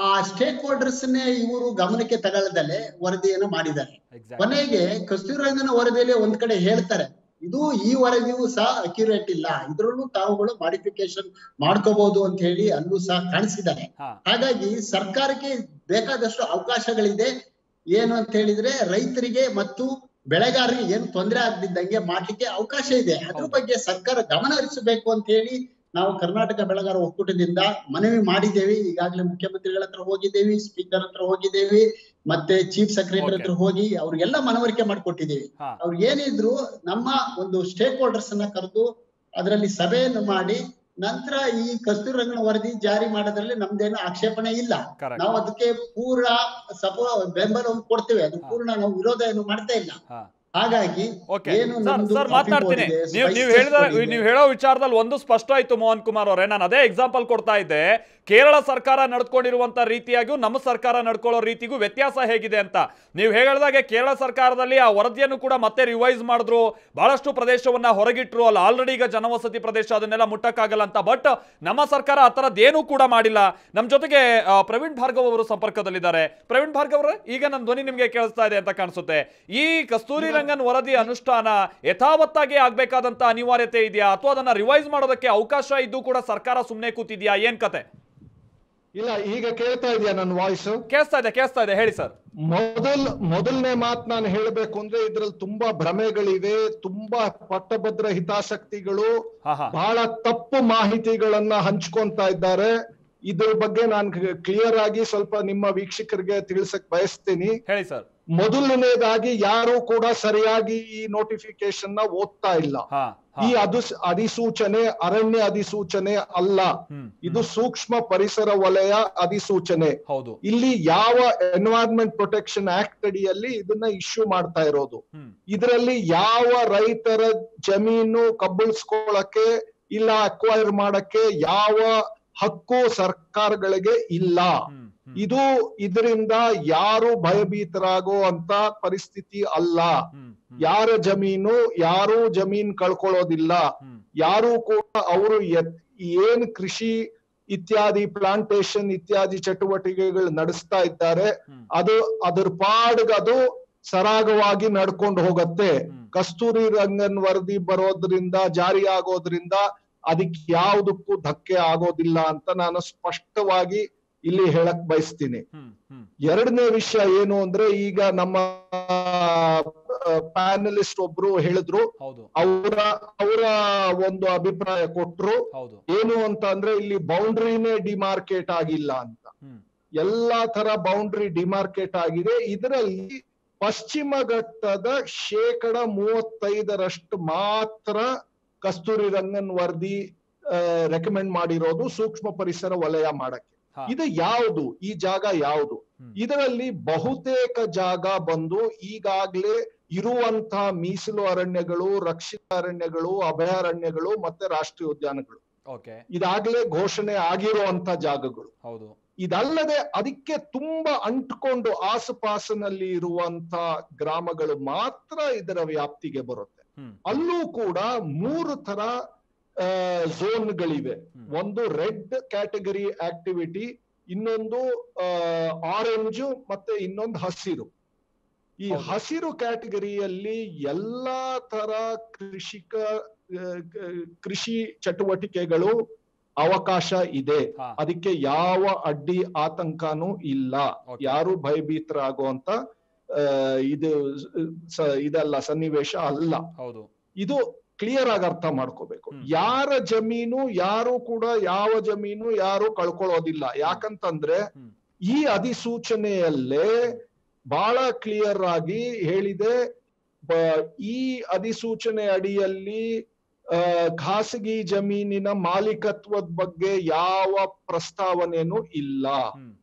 ಆ ಸ್ಟೇಕ್ ಹೋಲ್ಡರ್ಸ್ ಇವರು ಗಮನಕ್ಕೆ ತಗೊಳ್ಳದಲ್ಲೇ ವರದಿಯನ್ನು ಮಾಡಿದ್ದಾರೆ. ಕೊನೆಗೆ ಕಸ್ತೂರಿ ರಂಗನ ವರದಿಯಲ್ಲಿ ಒಂದ್ ಕಡೆ ಹೇಳ್ತಾರೆ, ಇದು ಈ ವರದಿಯೂ ಸಹ ಅಕ್ಯುರೇಟ್ ಇಲ್ಲ, ಇದ್ರಲ್ಲೂ ತಾವುಗಳು ಮಾಡಿಫಿಕೇಶನ್ ಮಾಡ್ಕೋಬಹುದು ಅಂತ ಹೇಳಿ ಅಲ್ಲೂ ಸಹ ಕಾಣಿಸಿದ್ದಾರೆ. ಹಾಗಾಗಿ ಸರ್ಕಾರಕ್ಕೆ ಬೇಕಾದಷ್ಟು ಅವಕಾಶಗಳಿದೆ. ಏನು ಅಂತ ಹೇಳಿದ್ರೆ ರೈತರಿಗೆ ಮತ್ತು ಬೆಳೆಗಾರರಿಗೆ ಏನು ತೊಂದರೆ ಆಗದಿದ್ದಂಗೆ ಮಾಡ್ಲಿಕ್ಕೆ ಅವಕಾಶ ಇದೆ. ಅದ್ರ ಬಗ್ಗೆ ಸರ್ಕಾರ ಗಮನ ಹರಿಸಬೇಕು ಅಂತ ಹೇಳಿ ನಾವು ಕರ್ನಾಟಕ ಬೆಳೆಗಾರ ಒಕ್ಕೂಟದಿಂದ ಮನವಿ ಮಾಡಿದ್ದೇವೆ. ಈಗಾಗಲೇ ಮುಖ್ಯಮಂತ್ರಿಗಳ ಹತ್ರ ಹೋಗಿದ್ದೇವೆ, ಸ್ಪೀಕರ್ ಹತ್ರ ಹೋಗಿದ್ದೇವೆ, ಮತ್ತೆ ಚೀಫ್ ಸೆಕ್ರೆಟರಿ ಹತ್ರ ಹೋಗಿ ಅವ್ರಿಗೆಲ್ಲ ಮನವರಿಕೆ ಮಾಡಿಕೊಟ್ಟಿದ್ದೀವಿ. ಅವ್ರು ಏನಿದ್ರು ನಮ್ಮ ಒಂದು ಸ್ಟೇಕ್ ಹೋಲ್ಡರ್ಸ್ ಅನ್ನ ಕರೆದು ಅದರಲ್ಲಿ ಸಭೆಯನ್ನು ಮಾಡಿ ನಂತರ ಈ ಕಸ್ತೂರಿ ರಂಗನ ವರದಿ ಜಾರಿ ಮಾಡೋದ್ರಲ್ಲಿ ನಮ್ದೇನು ಆಕ್ಷೇಪಣೆ ಇಲ್ಲ. ನಾವು ಅದಕ್ಕೆ ಪೂರ್ಣ ಬೆಂಬಲವನ್ನು ಕೊಡ್ತೇವೆ. ಅದು ಪೂರ್ಣ ನಾವು ವಿರೋಧ ಏನು ಮಾಡ್ತಾ ಇಲ್ಲ. ಹಾಗಾಗಿ ಸರ್ ಮಾತನಾಡ್ತೀನಿ. ನೀವು ಹೇಳೋ ವಿಚಾರದಲ್ಲಿ ಒಂದು ಸ್ಪಷ್ಟ ಆಯ್ತು ಮೋಹನ್ ಕುಮಾರ್ ಅವರೇ. ನಾನು ಅದೇ ಎಕ್ಸಾಂಪಲ್ ಕೊಡ್ತಾ ಇದ್ದೆ. ಕೇರಳ ಸರ್ಕಾರ ನಡ್ಕೊಂಡಿರುವಂತ ರೀತಿಯಾಗೂ ನಮ್ಮ ಸರ್ಕಾರ ನಡ್ಕೊಳ್ಳೋ ರೀತಿಗೂ ವ್ಯತ್ಯಾಸ ಹೇಗಿದೆ ಅಂತ. ನೀವು ಹೇಳಿದಾಗೆ ಕೇರಳ ಸರ್ಕಾರದಲ್ಲಿ ಆ ವರದಿಯನ್ನು ಕೂಡ ಮತ್ತೆ ರಿವೈಸ್ ಮಾಡಿದ್ರು, ಬಹಳಷ್ಟು ಪ್ರದೇಶವನ್ನ ಹೊರಗಿಟ್ರು. ಅಲ್ಲಿ ಆಲ್ರೆಡಿ ಈಗ ಜನವಸತಿ ಪ್ರದೇಶ, ಅದನ್ನೆಲ್ಲ ಮುಟ್ಟಕ್ಕಾಗಲ್ಲ ಅಂತ. ಬಟ್ ನಮ್ಮ ಸರ್ಕಾರ ಆ ಥರದ್ದೇನೂ ಕೂಡ ಮಾಡಿಲ್ಲ. ನಮ್ಮ ಜೊತೆಗೆ ಪ್ರವೀಣ್ ಭಾರ್ಗವ್ ಅವರು ಸಂಪರ್ಕದಲ್ಲಿದ್ದಾರೆ. ಪ್ರವೀಣ್ ಭಾರ್ಗವ್ ಅವರೇ, ಈಗ ನನ್ನ ಧ್ವನಿ ನಿಮಗೆ ಕೇಳಿಸ್ತಾ ಇದೆ ಅಂತ ಕಾಣಿಸುತ್ತೆ. ಈ ಕಸ್ತೂರಿ ರಂಗನ್ ವರದಿ ಅನುಷ್ಠಾನ ಯಥಾವತ್ತಾಗಿ ಆಗ್ಬೇಕಾದಂತ ಅನಿವಾರ್ಯತೆ ಇದೆಯಾ, ಅಥವಾ ಅದನ್ನ ರಿವೈಸ್ ಮಾಡೋದಕ್ಕೆ ಅವಕಾಶ ಇದ್ದು ಕೂಡ ಸರ್ಕಾರ ಸುಮ್ಮನೆ ಕೂತಿದ್ಯಾ, ಏನ್ ಕತೆ? ಇಲ್ಲ, ಈಗ ಕೇಳ್ತಾ ಇದೆಯಾ ನನ್ನ ವಾಯ್ಸ್? ಕೇಳಿಸ್ತಾ ಇದೆ, ಹೇಳಿ ಸರ್. ಮೊದಲನೇ ಮಾತು ನಾನು ಹೇಳಬೇಕು ಅಂದ್ರೆ ಇದ್ರಲ್ಲಿ ತುಂಬಾ ಭ್ರಮೆಗಳಿವೆ, ತುಂಬಾ ಪಟ್ಟಭದ್ರ ಹಿತಾಸಕ್ತಿಗಳು ಬಹಳ ತಪ್ಪು ಮಾಹಿತಿಗಳನ್ನ ಹಂಚ್ಕೊಂತಾ ಇದ್ದಾರೆ. ಇದ್ರ ಬಗ್ಗೆ ನಾನು ಕ್ಲಿಯರ್ ಆಗಿ ಸ್ವಲ್ಪ ನಿಮ್ಮ ವೀಕ್ಷಕರಿಗೆ ತಿಳಿಸಕ್ ಬಯಸ್ತೀನಿ. ಹೇಳಿ ಸರ್. ಮೊದಲನೇದಾಗಿ ಯಾರು ಕೂಡ ಸರಿಯಾಗಿ ಈ ನೋಟಿಫಿಕೇಶನ್ ನ ಓದ್ತಾ ಇಲ್ಲ. ಈ ಅಧಿಸೂಚನೆ ಅರಣ್ಯ ಅಧಿಸೂಚನೆ ಅಲ್ಲ, ಇದು ಸೂಕ್ಷ್ಮ ಪರಿಸರ ವಲಯ ಅಧಿಸೂಚನೆ. ಇಲ್ಲಿ ಯಾವ ಎನ್ವೈರನ್ಮೆಂಟ್ ಪ್ರೊಟೆಕ್ಷನ್ ಆಕ್ಟ್ ಅಡಿಯಲ್ಲಿ ಇದನ್ನ ಇಶ್ಯೂ ಮಾಡ್ತಾ ಇರೋದು. ಇದರಲ್ಲಿ ಯಾವ ರೈತರ ಜಮೀನು ಕಬಳಿಸ್ಕೊಳ್ಳಕ್ಕೆ ಇಲ್ಲ ಅಕ್ವೈರ್ ಮಾಡಕ್ಕೆ ಯಾವ ಹಕ್ಕು ಸರ್ಕಾರಗಳಿಗೆ ಇಲ್ಲ. ಇದರಿಂದ ಯಾರು ಭಯಭೀತರಾಗೋ ಅಂತ ಪರಿಸ್ಥಿತಿ ಅಲ್ಲ. ಯಾರು ಜಮೀನ್ ಕಳ್ಕೊಳ್ಳೋದಿಲ್ಲ. ಯಾರು ಕೂಡ ಅವರು ಏನ್ ಕೃಷಿ ಇತ್ಯಾದಿ ಪ್ಲಾಂಟೇಶನ್ ಇತ್ಯಾದಿ ಚಟುವಟಿಕೆಗಳು ನಡೆಸ್ತಾ ಇದ್ದಾರೆ ಅದ್ರ ಪಾಡ್ಗೆ ಅದು ಸರಾಗವಾಗಿ ನಡ್ಕೊಂಡು ಹೋಗತ್ತೆ. ಕಸ್ತೂರಿ ರಂಗನ್ ವರದಿ ಬರೋದ್ರಿಂದ ಜಾರಿ ಆಗೋದ್ರಿಂದ ಅದಕ್ಕೆ ಯಾವುದಕ್ಕೂ ಧಕ್ಕೆ ಆಗೋದಿಲ್ಲ ಅಂತ ನಾನು ಸ್ಪಷ್ಟವಾಗಿ ಇಲ್ಲಿ ಹೇಳಕ್ ಬಯಸ್ತೀನಿ. ಎರಡನೇ ವಿಷಯ ಏನು ಅಂದ್ರೆ, ಈಗ ನಮ್ಮ ಪ್ಯಾನಲಿಸ್ಟ್ ಒಬ್ರು ಹೇಳಿದ್ರು, ಅವರ ಒಂದು ಅಭಿಪ್ರಾಯ ಕೊಟ್ರು. ಏನು ಅಂತ ಅಂದ್ರೆ, ಇಲ್ಲಿ ಬೌಂಡ್ರಿನೇ ಡಿಮಾರ್ಕೇಟ್ ಆಗಿಲ್ಲ ಅಂತ. ಎಲ್ಲಾ ತರ ಬೌಂಡ್ರಿ ಡಿಮಾರ್ಕೇಟ್ ಆಗಿದೆ. ಇದರಲ್ಲಿ ಪಶ್ಚಿಮ ಘಟ್ಟದ 35% ಮಾತ್ರ ಕಸ್ತೂರಿ ರಂಗನ್ ವರದಿ ರೆಕಮೆಂಡ್ ಮಾಡಿರೋದು ಸೂಕ್ಷ್ಮ ಪರಿಸರ ವಲಯ ಮಾಡಕ್ಕೆ. ಇದು ಯಾವುದು? ಈ ಜಾಗ ಯಾವುದು? ಇದರಲ್ಲಿ ಬಹುತೇಕ ಜಾಗ ಬಂದು ಈಗಾಗ್ಲೇ ಇರುವಂತಹ ಮೀಸಲು ಅರಣ್ಯಗಳು, ರಕ್ಷಿತ ಅರಣ್ಯಗಳು, ಅಭಯಾರಣ್ಯಗಳು ಮತ್ತೆ ರಾಷ್ಟ್ರೀಯ ಉದ್ಯಾನಗಳು. ಇದಾಗ್ಲೇ ಘೋಷಣೆ ಆಗಿರುವಂತ ಜಾಗಗಳು. ಇದಲ್ಲದೆ ಅದಕ್ಕೆ ತುಂಬಾ ಅಂಟ್ಕೊಂಡು ಆಸುಪಾಸಿನಲ್ಲಿ ಇರುವಂತ ಗ್ರಾಮಗಳು ಮಾತ್ರ ಇದರ ವ್ಯಾಪ್ತಿಗೆ ಬರುತ್ತೆ. ಅಲ್ಲೂ ಕೂಡ 3 ತರ ಝೋನ್ಗಳಿವೆ. ಒಂದು ರೆಡ್ ಕ್ಯಾಟಗರಿ ಆಕ್ಟಿವಿಟಿ, ಇನ್ನೊಂದು ಆರೆಂಜ್ ಮತ್ತೆ ಇನ್ನೊಂದು ಹಸಿರು. ಈ ಹಸಿರು ಕ್ಯಾಟಗರಿಯಲ್ಲಿ ಎಲ್ಲಾ ತರ ಕೃಷಿ ಚಟುವಟಿಕೆಗಳು ಅವಕಾಶ ಇದೆ. ಅದಕ್ಕೆ ಯಾವ ಅಡ್ಡಿ ಆತಂಕನೂ ಇಲ್ಲ. ಯಾರು ಭಯಭೀತರಾಗುವಂತ ಇದಲ್ಲ, ಸನ್ನಿವೇಶ ಅಲ್ಲ. ಇದು ಕ್ಲಿಯರ್ ಆಗಿ ಅರ್ಥ ಮಾಡ್ಕೋಬೇಕು. ಯಾರ ಜಮೀನು ಯಾರು ಕೂಡ ಯಾವ ಜಮೀನು ಯಾರು ಕಳ್ಕೊಳ್ಳೋದಿಲ್ಲ. ಯಾಕಂತಂದ್ರೆ ಈ ಅಧಿಸೂಚನೆಯಲ್ಲೇ ಬಹಳ ಕ್ಲಿಯರ್ ಆಗಿ ಹೇಳಿದೆ, ಈ ಅಧಿಸೂಚನೆ ಅಡಿಯಲ್ಲಿ ಖಾಸಗಿ ಜಮೀನಿನ ಮಾಲೀಕತ್ವದ ಬಗ್ಗೆ ಯಾವ ಪ್ರಸ್ತಾವನೆನೂ ಇಲ್ಲ.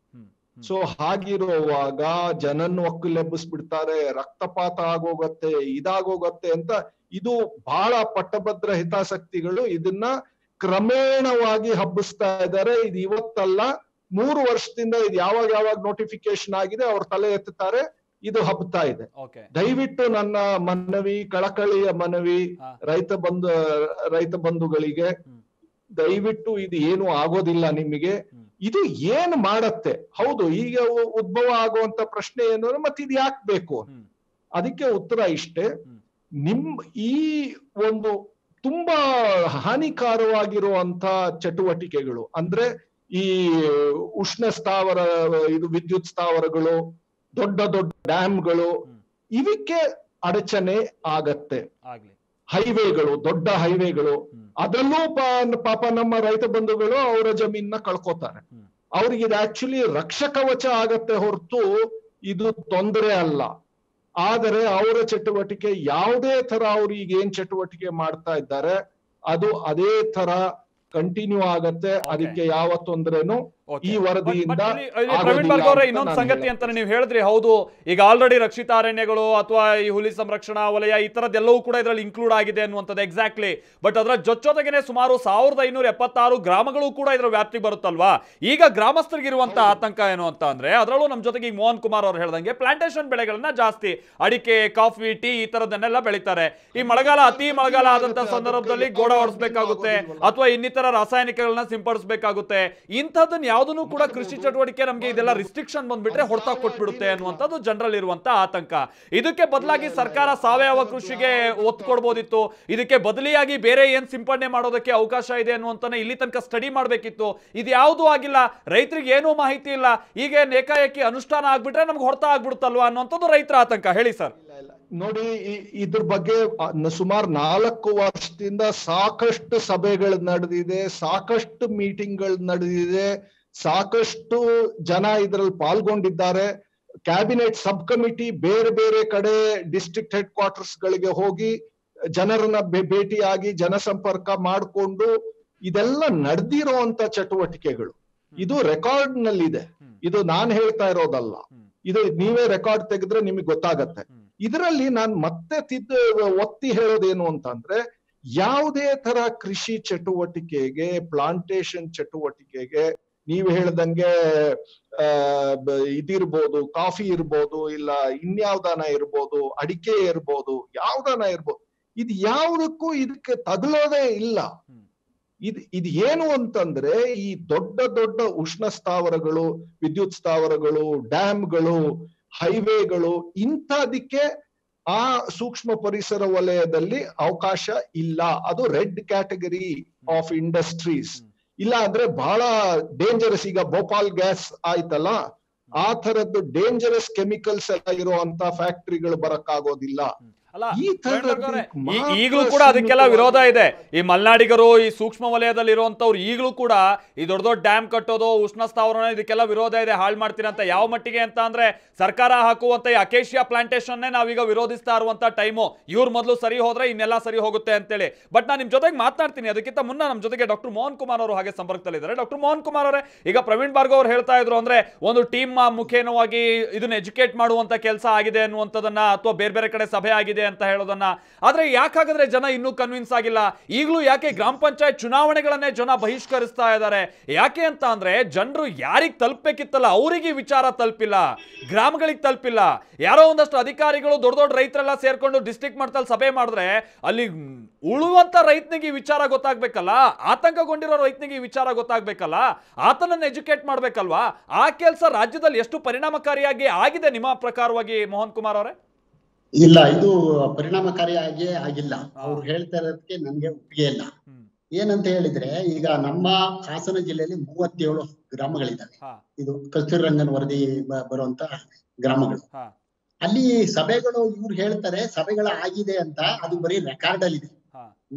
ಸೊ ಹಾಗಿರುವಾಗ ಜನನ್ನು ಒಕ್ಕಲೆಬ್ಬಿಸ್ಬಿಡ್ತಾರೆ, ರಕ್ತಪಾತ ಆಗೋಗತ್ತೆ, ಇದಾಗೋಗತ್ತೆ ಅಂತ. ಇದು ಬಹಳ ಪಟ್ಟಭದ್ರ ಹಿತಾಸಕ್ತಿಗಳು ಇದನ್ನ ಕ್ರಮೇಣವಾಗಿ ಹಬ್ಬಿಸ್ತಾ ಇದ್ದಾರೆ. ಇದು ಇವತ್ತಲ್ಲ, 3 ವರ್ಷದಿಂದ ಇದು ಯಾವಾಗ ನೋಟಿಫಿಕೇಶನ್ ಆಗಿದೆ ಅವ್ರ ತಲೆ ಎತ್ತುತ್ತಾರೆ, ಇದು ಹಬ್ಬತಾ ಇದೆ. ದಯವಿಟ್ಟು ನನ್ನ ಮನವಿ, ಕಳಕಳಿಯ ಮನವಿ ರೈತ ಬಂಧುಗಳಿಗೆ, ದಯವಿಟ್ಟು ಇದು ಏನು ಆಗೋದಿಲ್ಲ ನಿಮಗೆ. ಇದು ಏನ್ ಮಾಡತ್ತೆ? ಹೌದು, ಈಗ ಉದ್ಭವ ಆಗುವಂತ ಪ್ರಶ್ನೆ ಏನು ಅಂದ್ರೆ, ಮತ್ತೆ ಇದು ಯಾಕೆ ಬೇಕು? ಅದಕ್ಕೆ ಉತ್ತರ ಇಷ್ಟೇ. ಈ ಒಂದು ತುಂಬಾ ಹಾನಿಕಾರವಾಗಿರುವಂತ ಚಟುವಟಿಕೆಗಳು ಅಂದ್ರೆ ಈ ಉಷ್ಣ ಸ್ಥಾವರ, ಇದು ವಿದ್ಯುತ್ ಸ್ಥಾವರಗಳು, ದೊಡ್ಡ ದೊಡ್ಡ ಡ್ಯಾಮ್ಗಳು, ಇವಕ್ಕೆ ಅಡಚಣೆ ಆಗತ್ತೆ. ಹೈವೇಗಳು, ದೊಡ್ಡ ಹೈವೇಗಳು, ಅದರಲ್ಲೂ ಪಾಪ ನಮ್ಮ ರೈತ ಬಂಧುಗಳು ಅವರ ಜಮೀನ ಕಳ್ಕೊತಾರೆ. ಅವ್ರಿಗೆ ಇದು ಆಕ್ಚುಲಿ ರಕ್ಷಕವಚ ಆಗತ್ತೆ ಹೊರತು ಇದು ತೊಂದರೆ ಅಲ್ಲ. ಆದರೆ ಅವರ ಚಟುವಟಿಕೆ ಯಾವುದೇ ತರ ಅವ್ರು ಈಗ ಏನ್ ಚಟುವಟಿಕೆ ಮಾಡ್ತಾ ಇದ್ದಾರೆ ಅದು ಅದೇ ತರ ಕಂಟಿನ್ಯೂ ಆಗತ್ತೆ. ಅದಕ್ಕೆ ಯಾವ ತೊಂದರೆನೂ ಈ ವರದಿಯಿಂದ. ಪ್ರವೀಣ್ ಭಾರ್ಗವ್ ಅವರೇ, ಇನ್ನೊಂದು ಸಂಗತಿ ಅಂತ ನೀವು ಹೇಳಿದ್ರಿ, ಹೌದು, ಈಗ ಆಲ್ರೆಡಿ ರಕ್ಷಿತ ಅರಣ್ಯಗಳು ಅಥವಾ ಈ ಹುಲಿ ಸಂರಕ್ಷಣಾ ವಲಯ ಈ ತರದ್ದೆಲ್ಲವೂ ಕೂಡ ಇದರಲ್ಲಿ ಇನ್ಕ್ಲೂಡ್ ಆಗಿದೆ ಅನ್ನುವಂಥದ್ದು. ಎಕ್ಸಾಕ್ಟ್ಲಿ. ಬಟ್ ಅದರ ಜೊತೆಗೇನೆ ಸುಮಾರು 1576 ಗ್ರಾಮಗಳು ಕೂಡ ಇದರ ವ್ಯಾಪ್ತಿಗೆ ಬರುತ್ತಲ್ವಾ. ಈಗ ಗ್ರಾಮಸ್ಥರಿಗಿರುವಂತ ಆತಂಕ ಏನು ಅಂತ ಅಂದ್ರೆ, ಅದರಲ್ಲೂ ನಮ್ಮ ಜೊತೆಗೆ ಈಗ ಮೋಹನ್ ಕುಮಾರ್ ಅವರು ಹೇಳ್ದಂಗೆ ಪ್ಲಾಂಟೇಶನ್ ಬೆಳೆಗಳನ್ನ ಜಾಸ್ತಿ, ಅಡಿಕೆ, ಕಾಫಿ, ಟೀ ಈ ತರದನ್ನೆಲ್ಲ ಬೆಳೀತಾರೆ. ಈ ಮಳೆಗಾಲ, ಅತಿ ಮಳೆಗಾಲ ಆದಂತ ಸಂದರ್ಭದಲ್ಲಿ ಗೋಡ ಹೊಡಿಸ್ಬೇಕಾಗುತ್ತೆ ಅಥವಾ ಇನ್ನಿತರ ರಾಸಾಯನಿಕಗಳನ್ನ ಸಿಂಪಡಿಸಬೇಕಾಗುತ್ತೆ. ಇಂಥದ್ದನ್ನ ಯಾವ್ದನ್ನು ಕೂಡ ಕೃಷಿ ಚಟುವಟಿಕೆ ನಮ್ಗೆ ಇದೆಲ್ಲ ರಿಸ್ಟ್ರಿಕ್ಷನ್ ಬಂದ್ಬಿಟ್ರೆ ಹೊಡ್ತಾ ಕೊಟ್ಬಿಡುತ್ತೆ ಅನ್ನುವಂಥದ್ದು ಜನರಲ್ ಇರುವಂತ ಆತಂಕ. ಇದಕ್ಕೆ ಬದಲಾಗಿ ಸರ್ಕಾರ ಸಾವಯವ ಕೃಷಿಗೆ ಒತ್ತು ಕೊಡ್ಬೋದಿತ್ತು. ಇದಕ್ಕೆ ಬದಲಿಯಾಗಿ ಬೇರೆ ಏನ್ ಸಿಂಪಡಣೆ ಮಾಡೋದಕ್ಕೆ ಅವಕಾಶ ಇದೆ ಅನ್ನುವಂತಾನೆ ಇಲ್ಲಿ ತನಕ ಸ್ಟಡಿ ಮಾಡ್ಬೇಕಿತ್ತು. ಇದು ಯಾವುದು ಆಗಿಲ್ಲ. ರೈತರಿಗೆ ಏನೂ ಮಾಹಿತಿ ಇಲ್ಲ. ಈಗ ಏಕಾಏಕಿ ಅನುಷ್ಠಾನ ಆಗ್ಬಿಟ್ರೆ ನಮ್ಗೆ ಹೊಡ್ತಾ ಆಗ್ಬಿಡುತ್ತಲ್ವಾ ಅನ್ನುವಂಥದ್ದು ರೈತರ ಆತಂಕ. ಹೇಳಿ ಸರ್. ನೋಡಿ, ಇದ್ರ ಬಗ್ಗೆ ಸುಮಾರು 4 ವರ್ಷದಿಂದ ಸಾಕಷ್ಟು ಸಭೆಗಳು ನಡೆದಿದೆ, ಸಾಕಷ್ಟು ಮೀಟಿಂಗ್ಗಳು ನಡೆದಿದೆ, ಸಾಕಷ್ಟು ಜನ ಇದರಲ್ಲಿ ಪಾಲ್ಗೊಂಡಿದ್ದಾರೆ. ಕ್ಯಾಬಿನೆಟ್ ಸಬ್ ಕಮಿಟಿ ಬೇರೆ ಬೇರೆ ಕಡೆ ಡಿಸ್ಟ್ರಿಕ್ಟ್ ಹೆಡ್ ಕ್ವಾರ್ಟರ್ಸ್ ಗಳಿಗೆ ಹೋಗಿ ಜನರನ್ನ ಭೇಟಿಯಾಗಿ ಜನಸಂಪರ್ಕ ಮಾಡಿಕೊಂಡು ಇದೆಲ್ಲ ನಡೆದಿರುವಂತ ಚಟುವಟಿಕೆಗಳು. ಇದು ರೆಕಾರ್ಡ್ ನಲ್ಲಿದೆ. ಇದು ನಾನ್ ಹೇಳ್ತಾ ಇರೋದಲ್ಲ. ಇದು ನೀವೇ ರೆಕಾರ್ಡ್ ತೆಗೆದ್ರೆ ನಿಮಗೆ ಗೊತ್ತಾಗತ್ತೆ. ಇದರಲ್ಲಿ ನಾನು ಮತ್ತೆ ಒತ್ತಿ ಹೇಳೋದೇನು ಅಂತಂದ್ರೆ, ಯಾವುದೇ ತರ ಕೃಷಿ ಚಟುವಟಿಕೆಗೆ, ಪ್ಲಾಂಟೇಶನ್ ಚಟುವಟಿಕೆಗೆ, ನೀವು ಹೇಳ್ದಂಗೆ ಇದಿರ್ಬೋದು, ಕಾಫಿ ಇರ್ಬೋದು, ಇಲ್ಲ ಇನ್ಯಾವ್ದಾನ ಇರ್ಬೋದು, ಅಡಿಕೆ ಇರ್ಬೋದು, ಯಾವ್ದಾನ ಇರ್ಬೋದು, ಇದು ಯಾವುದಕ್ಕೂ ಇದಕ್ಕೆ ತಗಲೋದೇ ಇಲ್ಲ. ಇದು ಏನು ಅಂತಂದ್ರೆ, ಈ ದೊಡ್ಡ ದೊಡ್ಡ ಉಷ್ಣ ಸ್ಥಾವರಗಳು, ವಿದ್ಯುತ್ ಸ್ಥಾವರಗಳು, ಡ್ಯಾಮ್ಗಳು, ಹೈವೇಗಳು, ಇಂಥದಕ್ಕೆ ಆ ಸೂಕ್ಷ್ಮ ಪರಿಸರ ವಲಯದಲ್ಲಿ ಅವಕಾಶ ಇಲ್ಲ. ಅದು ರೆಡ್ ಕ್ಯಾಟಗರಿ ಆಫ್ ಇಂಡಸ್ಟ್ರೀಸ್. ಇಲ್ಲ ಅಂದ್ರೆ ಬಹಳ ಡೇಂಜರಸ್. ಈಗ ಭೋಪಾಲ್ ಗ್ಯಾಸ್ ಆಯ್ತಲ್ಲ, ಆ ತರದ್ದು ಡೇಂಜರಸ್ ಕೆಮಿಕಲ್ಸ್ ಎಲ್ಲ ಇರುವಂತ ಫ್ಯಾಕ್ಟರಿಗಳು ಬರಕ್ಕಾಗೋದಿಲ್ಲ. ಈಗಲೂ ಕೂಡ ಅದಕ್ಕೆಲ್ಲ ವಿರೋಧ ಇದೆ. ಈ ಮಲೆನಾಡಿಗರು, ಈ ಸೂಕ್ಷ್ಮ ವಲಯದಲ್ಲಿ ಇರುವಂತವ್ರು ಈಗಲೂ ಕೂಡ ಈ ದೊಡ್ಡ ದೊಡ್ಡ ಡ್ಯಾಮ್ ಕಟ್ಟೋದು, ಉಷ್ಣ ಸ್ಥಾವರ, ಇದಕ್ಕೆಲ್ಲ ವಿರೋಧ ಇದೆ. ಹಾಳು ಮಾಡ್ತೀರಂತ. ಯಾವ ಮಟ್ಟಿಗೆ ಅಂತ ಅಂದ್ರೆ, ಸರ್ಕಾರ ಹಾಕುವಂತ ಈ ಅಕೇಶಿಯಾ ಪ್ಲಾಂಟೇಶನ್ ನಾವೀಗ ವಿರೋಧಿಸ್ತಾ ಇರುವಂತ ಟೈಮು. ಇವ್ರು ಮೊದಲು ಸರಿ ಹೋದ್ರೆ ಇನ್ನೆಲ್ಲ ಸರಿ ಹೋಗುತ್ತೆ ಅಂತೇಳಿ. ಬಟ್ ನಾನು ನಿಮ್ ಜೊತೆಗೆ ಮಾತನಾಡ್ತೀನಿ. ಅದಕ್ಕಿಂತ ಮುನ್ನ ನಮ್ಮ ಜೊತೆಗೆ ಡಾಕ್ಟರ್ ಮೋಹನ್ ಕುಮಾರ್ ಅವರು ಹಾಗೆ ಸಂಪರ್ಕದಲ್ಲಿದ್ದಾರೆ. ಡಾಕ್ಟರ್ ಮೋಹನ್ ಕುಮಾರ್ ಅವರೇ, ಈಗ ಪ್ರವೀಣ್ ಭಾರ್ಗವ್ ಅವರು ಹೇಳ್ತಾ ಇದ್ರು ಅಂದ್ರೆ, ಒಂದು ಟೀಮ್ ಮುಖೇನವಾಗಿ ಇದನ್ನ ಎಜುಕೇಟ್ ಮಾಡುವಂತ ಕೆಲಸ ಆಗಿದೆ ಅನ್ನುವಂಥದ್ದನ್ನ, ಅಥವಾ ಬೇರೆ ಬೇರೆ ಕಡೆ ಸಭೆ ಆಗಿದೆ ಅಂತ ಹೇಳೋದನ್ನ. ಆದ್ರೆ ಯಾಕಾಗಿದ್ರೆ ಜನ ಇನ್ನೂ ಕನ್ವಿನ್ಸ್ ಆಗಿಲ್ಲ. ಈಗಲೂ ಯಾಕೆ ಗ್ರಾಮ ಪಂಚಾಯತ್ ಚುನಾವಣೆಗಳನ್ನೇ ಜನ ಬಹಿಷ್ಕರಿಸ್ತಾ ಇದ್ದಾರೆ? ಯಾಕೆ ಅಂತ ಅಂದ್ರೆ, ಜನರು ಯಾರಿಗೆ ತಲುಪಬೇಕಿತ್ತಲ್ಲ ಅವರಿಗೆ ವಿಚಾರ ತಲುಪಿಲ್ಲ, ಗ್ರಾಮಗಳಿಗೆ ತಲುಪಿಲ್ಲ. ಯಾರೋ ಒಂದಷ್ಟು ಅಧಿಕಾರಿಗಳು ದೊಡ್ಡ ದೊಡ್ಡ ರೈತರೆಲ್ಲ ಸೇರ್ಕೊಂಡು ಡಿಸ್ಟ್ರಿಕ್ಟ್ ಮಟ್ಟದಲ್ಲಿ ಸಭೆ ಮಾಡಿದ್ರೆ, ಅಲ್ಲಿ ಉಳುವಂತ ರೈತನಿಗೆ ಈ ವಿಚಾರ ಗೊತ್ತಾಗ್ಬೇಕಲ್ಲ, ಆತಂಕಗೊಂಡಿರೋ ರೈತನಿಗೆ ಈ ವಿಚಾರ ಗೊತ್ತಾಗ್ಬೇಕಲ್ಲ, ಆತನನ್ನು ಎಜುಕೇಟ್ ಮಾಡ್ಬೇಕಲ್ವಾ? ಆ ಕೆಲಸ ರಾಜ್ಯದಲ್ಲಿ ಎಷ್ಟು ಪರಿಣಾಮಕಾರಿಯಾಗಿ ಆಗಿದೆ ನಿಮ್ಮ ಪ್ರಕಾರವಾಗಿ ಮೋಹನ್ ಕುಮಾರ್ ಅವರೇ? ಇಲ್ಲ, ಇದು ಪರಿಣಾಮಕಾರಿಯಾಗಿ ಆಗಿಲ್ಲ. ಅವ್ರು ಹೇಳ್ತಾ ಇರೋದಕ್ಕೆ ನನ್ಗೆ ಒಪ್ಪಿಗೆ ಇಲ್ಲ. ಏನಂತ ಹೇಳಿದ್ರೆ, ಈಗ ನಮ್ಮ ಹಾಸನ ಜಿಲ್ಲೆಯಲ್ಲಿ 37 ಗ್ರಾಮಗಳಿದ್ದಾವೆ. ಇದು ಕಸ್ತೂರಿ ರಂಗನ್ ವರದಿ ಬರುವಂತ ಗ್ರಾಮಗಳು. ಅಲ್ಲಿ ಸಭೆಗಳು, ಇವ್ರು ಹೇಳ್ತಾರೆ ಸಭೆಗಳ ಆಗಿದೆ ಅಂತ, ಅದು ಬರೀ ರೆಕಾರ್ಡ್ ಅಲ್ಲಿ ಇದೆ.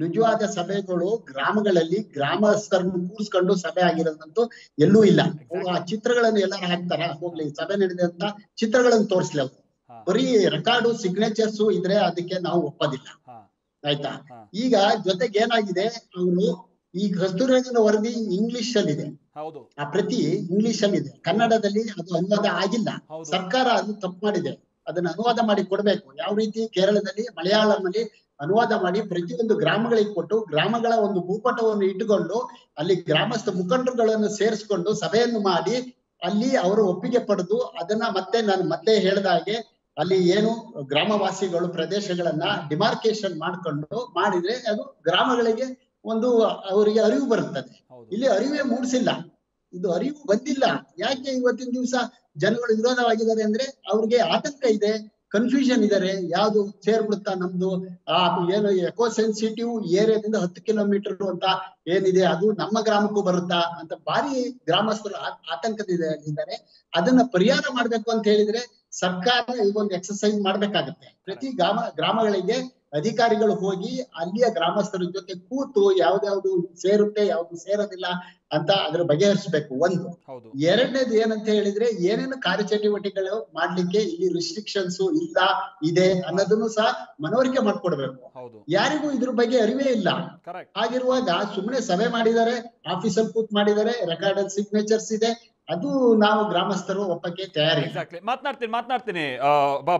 ನಿಜವಾದ ಸಭೆಗಳು ಗ್ರಾಮಗಳಲ್ಲಿ ಗ್ರಾಮಸ್ಥರನ್ನು ಕೂರಿಸ್ಕೊಂಡು ಸಭೆ ಆಗಿರೋದಂತೂ ಎಲ್ಲೂ ಇಲ್ಲ. ಆ ಚಿತ್ರಗಳನ್ನು ಎಲ್ಲಾರು ಹಾಕ್ತಾರ, ಹೋಗ್ಲಿ ಸಭೆ ನಡೆದ ಅಂತ ಚಿತ್ರಗಳನ್ನು ತೋರಿಸ್ಲಿ. ಅವ್ರು ಬರೀ ರೆಕಾರ್ಡು, ಸಿಗ್ನೇಚರ್ಸ್ ಇದ್ರೆ ಅದಕ್ಕೆ ನಾವು ಒಪ್ಪೋದಿಲ್ಲ. ಆಯ್ತಾ? ಈಗ ಜೊತೆಗೆ ಏನಾಗಿದೆ, ಅವನು ಈ ಕಸ್ತೂರಿ ರಂಗನ್ ವರದಿ ಇಂಗ್ಲಿಷ್ ಅಲ್ಲಿ ಇದೆ, ಆ ಪ್ರತಿ ಇಂಗ್ಲಿಷ್ ಅಲ್ಲಿ ಇದೆ, ಕನ್ನಡದಲ್ಲಿ ಅದು ಅನುವಾದ ಆಗಿಲ್ಲ. ಸರ್ಕಾರ ಅದು ತಪ್ಪು ಮಾಡಿದೆ. ಅದನ್ನ ಅನುವಾದ ಮಾಡಿ ಕೊಡ್ಬೇಕು. ಯಾವ ರೀತಿ ಕೇರಳದಲ್ಲಿ ಮಲಯಾಳಂ ಅಲ್ಲಿ ಅನುವಾದ ಮಾಡಿ ಪ್ರತಿಯೊಂದು ಗ್ರಾಮಗಳಿಗೆ ಕೊಟ್ಟು, ಗ್ರಾಮಗಳ ಒಂದು ಭೂಪಟವನ್ನು ಇಟ್ಟುಕೊಂಡು, ಅಲ್ಲಿ ಗ್ರಾಮಸ್ಥ ಮುಖಂಡರುಗಳನ್ನು ಸೇರಿಸ್ಕೊಂಡು ಸಭೆಯನ್ನು ಮಾಡಿ, ಅಲ್ಲಿ ಅವರು ಒಪ್ಪಿಗೆ ಪಡೆದು, ಅದನ್ನ ಮತ್ತೆ ನಾನು ಮೊದಲೇ ಹೇಳಿದ ಹಾಗೆ ಅಲ್ಲಿ ಏನು ಗ್ರಾಮವಾಸಿಗಳು ಪ್ರದೇಶಗಳನ್ನ ಡಿಮಾರ್ಕೇಶನ್ ಮಾಡ್ಕೊಂಡು ಮಾಡಿದ್ರೆ ಅದು ಗ್ರಾಮಗಳಿಗೆ ಒಂದು ಅವರಿಗೆ ಅರಿವು ಬರುತ್ತದೆ. ಇಲ್ಲಿ ಅರಿವೇ ಮೂಡಿಸಿಲ್ಲ, ಇದು ಅರಿವು ಬಂದಿಲ್ಲ. ಯಾಕೆ ಇವತ್ತಿನ ದಿವಸ ಜನಗಳು ವಿರೋಧವಾಗಿದ್ದಾರೆ ಅಂದ್ರೆ, ಅವ್ರಿಗೆ ಆತಂಕ ಇದೆ, ಕನ್ಫ್ಯೂಷನ್ ಇದಾರೆ. ಯಾವ್ದು ಸೇರ್ಬಿಡುತ್ತಾ ನಮ್ದು ಏನು ಎಕೋ ಸೆನ್ಸಿಟಿವ್ ಏರಿಯಾದಿಂದ 10 ಕಿಲೋಮೀಟರ್ ಅಂತ ಏನಿದೆ, ಅದು ನಮ್ಮ ಗ್ರಾಮಕ್ಕೂ ಬರುತ್ತಾ ಅಂತ ಭಾರಿ ಗ್ರಾಮಸ್ಥರು ಆತಂಕದಿದ್ದಾರೆ. ಅದನ್ನ ಪರಿಹಾರ ಮಾಡ್ಬೇಕು ಅಂತ ಹೇಳಿದ್ರೆ ಸರ್ಕಾರ ಈಗೊಂದು ಎಕ್ಸರ್ಸೈಸ್ ಮಾಡ್ಬೇಕಾಗತ್ತೆ. ಪ್ರತಿ ಗ್ರಾಮಗಳಿಗೆ ಅಧಿಕಾರಿಗಳು ಹೋಗಿ ಅಲ್ಲಿಯ ಗ್ರಾಮಸ್ಥರ ಜೊತೆ ಕೂತು ಯಾವ್ದಾವ್ದು ಸೇರುತ್ತೆ, ಯಾವ್ದು ಸೇರೋದಿಲ್ಲ ಅಂತ ಅದ್ರ ಬಗೆಹರಿಸ್ಬೇಕು. ಒಂದು. ಎರಡನೇದು ಏನಂತ ಹೇಳಿದ್ರೆ, ಏನೇನು ಕಾರ್ಯಚಟುವಟಿಕೆಗಳು ಮಾಡ್ಲಿಕ್ಕೆ ಇಲ್ಲಿ ರಿಸ್ಟ್ರಿಕ್ಷನ್ಸ್ ಇಲ್ಲ ಇದೆ ಅನ್ನೋದನ್ನು ಸಹ ಮನವರಿಕೆ ಮಾಡ್ಕೊಡ್ಬೇಕು. ಯಾರಿಗೂ ಇದ್ರ ಬಗ್ಗೆ ಅರಿವೇ ಇಲ್ಲ. ಹಾಗಿರುವಾಗ ಸುಮ್ಮನೆ ಸಭೆ ಮಾಡಿದ್ದಾರೆ, ಆಫೀಸಲ್ಲಿ ಕೂತ್ ಮಾಡಿದ್ದಾರೆ, ರೆಕಾರ್ಡ್ ಸಿಗ್ನೇಚರ್ಸ್ ಇದೆ, ಅದು ನಾವು ಗ್ರಾಮಸ್ಥರು ಒಪ್ಪಕ್ಕೆ ತಯಾರಿ. ಮಾತನಾಡ್ತೀನಿ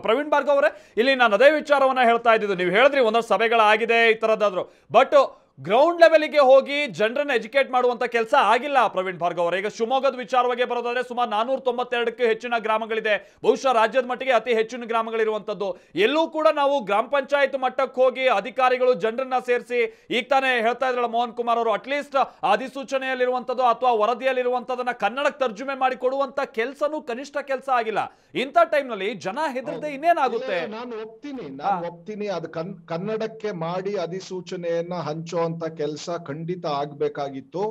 ಪ್ರವೀಣ್ ಭಾರ್ಗವ್ ಅವರೇ, ಇಲ್ಲಿ ನಾನು ಅದೇ ವಿಚಾರವನ್ನ ಹೇಳ್ತಾ ಇದ್ದಿದ್ದು. ನೀವು ಹೇಳಿದ್ರಿ ಒಂದಷ್ಟು ಸಭೆಗಳಾಗಿದೆ ಈ ತರದಾದ್ರು, ಬಟ್ ಗ್ರೌಂಡ್ ಲೆವೆಲ್ಗೆ ಹೋಗಿ ಜನರನ್ನ ಎಜುಕೇಟ್ ಮಾಡುವಂತ ಕೆಲಸ ಆಗಿಲ್ಲ ಪ್ರವೀಣ್ ಭಾರ್ಗವ್ ಅವರೇ. ಈಗ ಶಿವಮೊಗ್ಗದ ವಿಚಾರವಾಗಿ ಬರೋದಾದ್ರೆ ಸುಮಾರು 492ಕ್ಕೆ ಹೆಚ್ಚಿನ ಗ್ರಾಮಗಳಿದೆ, ಬಹುಶಃ ರಾಜ್ಯದ ಮಟ್ಟಿಗೆ ಅತಿ ಹೆಚ್ಚಿನ ಗ್ರಾಮಗಳಿರುವಂತದ್ದು. ಎಲ್ಲೂ ಕೂಡ ನಾವು ಗ್ರಾಮ ಪಂಚಾಯತ್ ಮಟ್ಟಕ್ಕೆ ಹೋಗಿ ಅಧಿಕಾರಿಗಳು ಜನರನ್ನ ಸೇರಿಸಿ, ಈಗ ತಾನೇ ಹೇಳ್ತಾ ಇದ್ರಲ್ಲ ಮೋಹನ್ ಕುಮಾರ್ ಅವರು, ಅಟ್ಲೀಸ್ಟ್ ಅಧಿಸೂಚನೆಯಲ್ಲಿರುವಂತದ್ದು ಅಥವಾ ವರದಿಯಲ್ಲಿರುವಂತದನ್ನ ಕನ್ನಡಕ್ಕೆ ತರ್ಜುಮೆ ಮಾಡಿ ಕೊಡುವಂತ ಕೆಲಸನೂ ಕನಿಷ್ಠ ಕೆಲಸ ಆಗಿಲ್ಲ. ಇಂಥ ಟೈಮ್ ನಲ್ಲಿ ಜನ ಹೆದರದೆ ಇನ್ನೇನಾಗುತ್ತೆ? ನಾನು ಒಪ್ತೀನಿ ಅದು ಕನ್ನಡಕ್ಕೆ ಮಾಡಿ ಅಧಿಸೂಚನೆಯನ್ನ ಹಂಚುವಂತ ಕೆಲಸ ಖಂಡಿತ ಆಗ್ಬೇಕಾಗಿತ್ತು,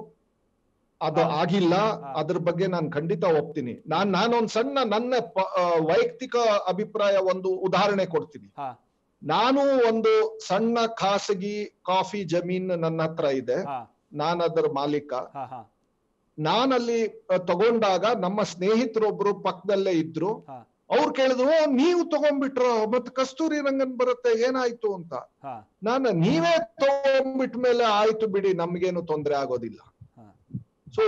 ಅದು ಆಗಿಲ್ಲ. ಅದ್ರ ಬಗ್ಗೆ ನಾನು ಖಂಡಿತ ಒಪ್ತೀನಿ. ನಾನೊಂದ್ ಸಣ್ಣ ನನ್ನ ವೈಯಕ್ತಿಕ ಅಭಿಪ್ರಾಯ, ಒಂದು ಉದಾಹರಣೆ ಕೊಡ್ತೀನಿ. ನಾನು ಒಂದು ಸಣ್ಣ ಖಾಸಗಿ ಕಾಫಿ ಜಮೀನ್ ನನ್ನ ಹತ್ರ ಇದೆ, ನಾನು ಅದರ ಮಾಲೀಕ. ನಾನಲ್ಲಿ ತಗೊಂಡಾಗ ನಮ್ಮ ಸ್ನೇಹಿತರೊಬ್ರು ಪಕ್ಕದಲ್ಲೇ ಇದ್ರು. ಅವ್ರು ಕೇಳಿದ್ರು, ನೀವು ತಗೊಂಡ್ಬಿಟ್ರ, ಮತ್ ಕಸ್ತೂರಿ ರಂಗನ್ ಬರುತ್ತೆ, ಏನಾಯ್ತು ಅಂತ. ನಾನು, ನೀವೇ ತಗೊಂಡ್ಬಿಟ್ಟ ಮೇಲೆ ಆಯ್ತು ಬಿಡಿ, ನಮ್ಗೇನು ತೊಂದರೆ ಆಗೋದಿಲ್ಲ. ಸೊ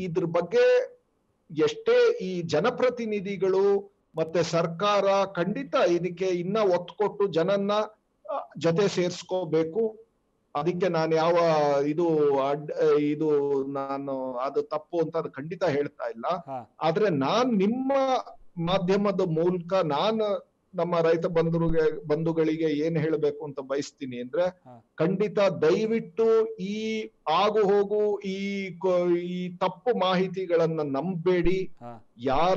ಇದ್ರ ಬಗ್ಗೆ ಎಷ್ಟೇ ಈ ಜನಪ್ರತಿನಿಧಿಗಳು ಮತ್ತೆ ಸರ್ಕಾರ ಖಂಡಿತ ಇದಕ್ಕೆ ಇನ್ನ ಒತ್ತು ಕೊಟ್ಟು ಜನನ್ನ ಜೊತೆ ಸೇರ್ಸ್ಕೋಬೇಕು. ಅದಕ್ಕೆ ನಾನು ಯಾವ ಇದು ನಾನು ಅದು ತಪ್ಪು ಅಂತ ಅದು ಖಂಡಿತ ಹೇಳ್ತಾ ಇಲ್ಲ. ಆದ್ರೆ ನಾನ್ ನಿಮ್ಮ ಮಾಧ್ಯಮದ ಮೂಲಕ ನಾನು ನಮ್ಮ ರೈತ ಬಂಧುಗಳಿಗೆ ಏನ್ ಹೇಳ್ಬೇಕು ಅಂತ ಬಯಸ್ತೀನಿ ಅಂದ್ರೆ, ಖಂಡಿತ ದಯವಿಟ್ಟು ಈ ಆಗು ಹೋಗು ಈ ತಪ್ಪು ಮಾಹಿತಿಗಳನ್ನ ನಂಬೇಡಿ. ಯಾರ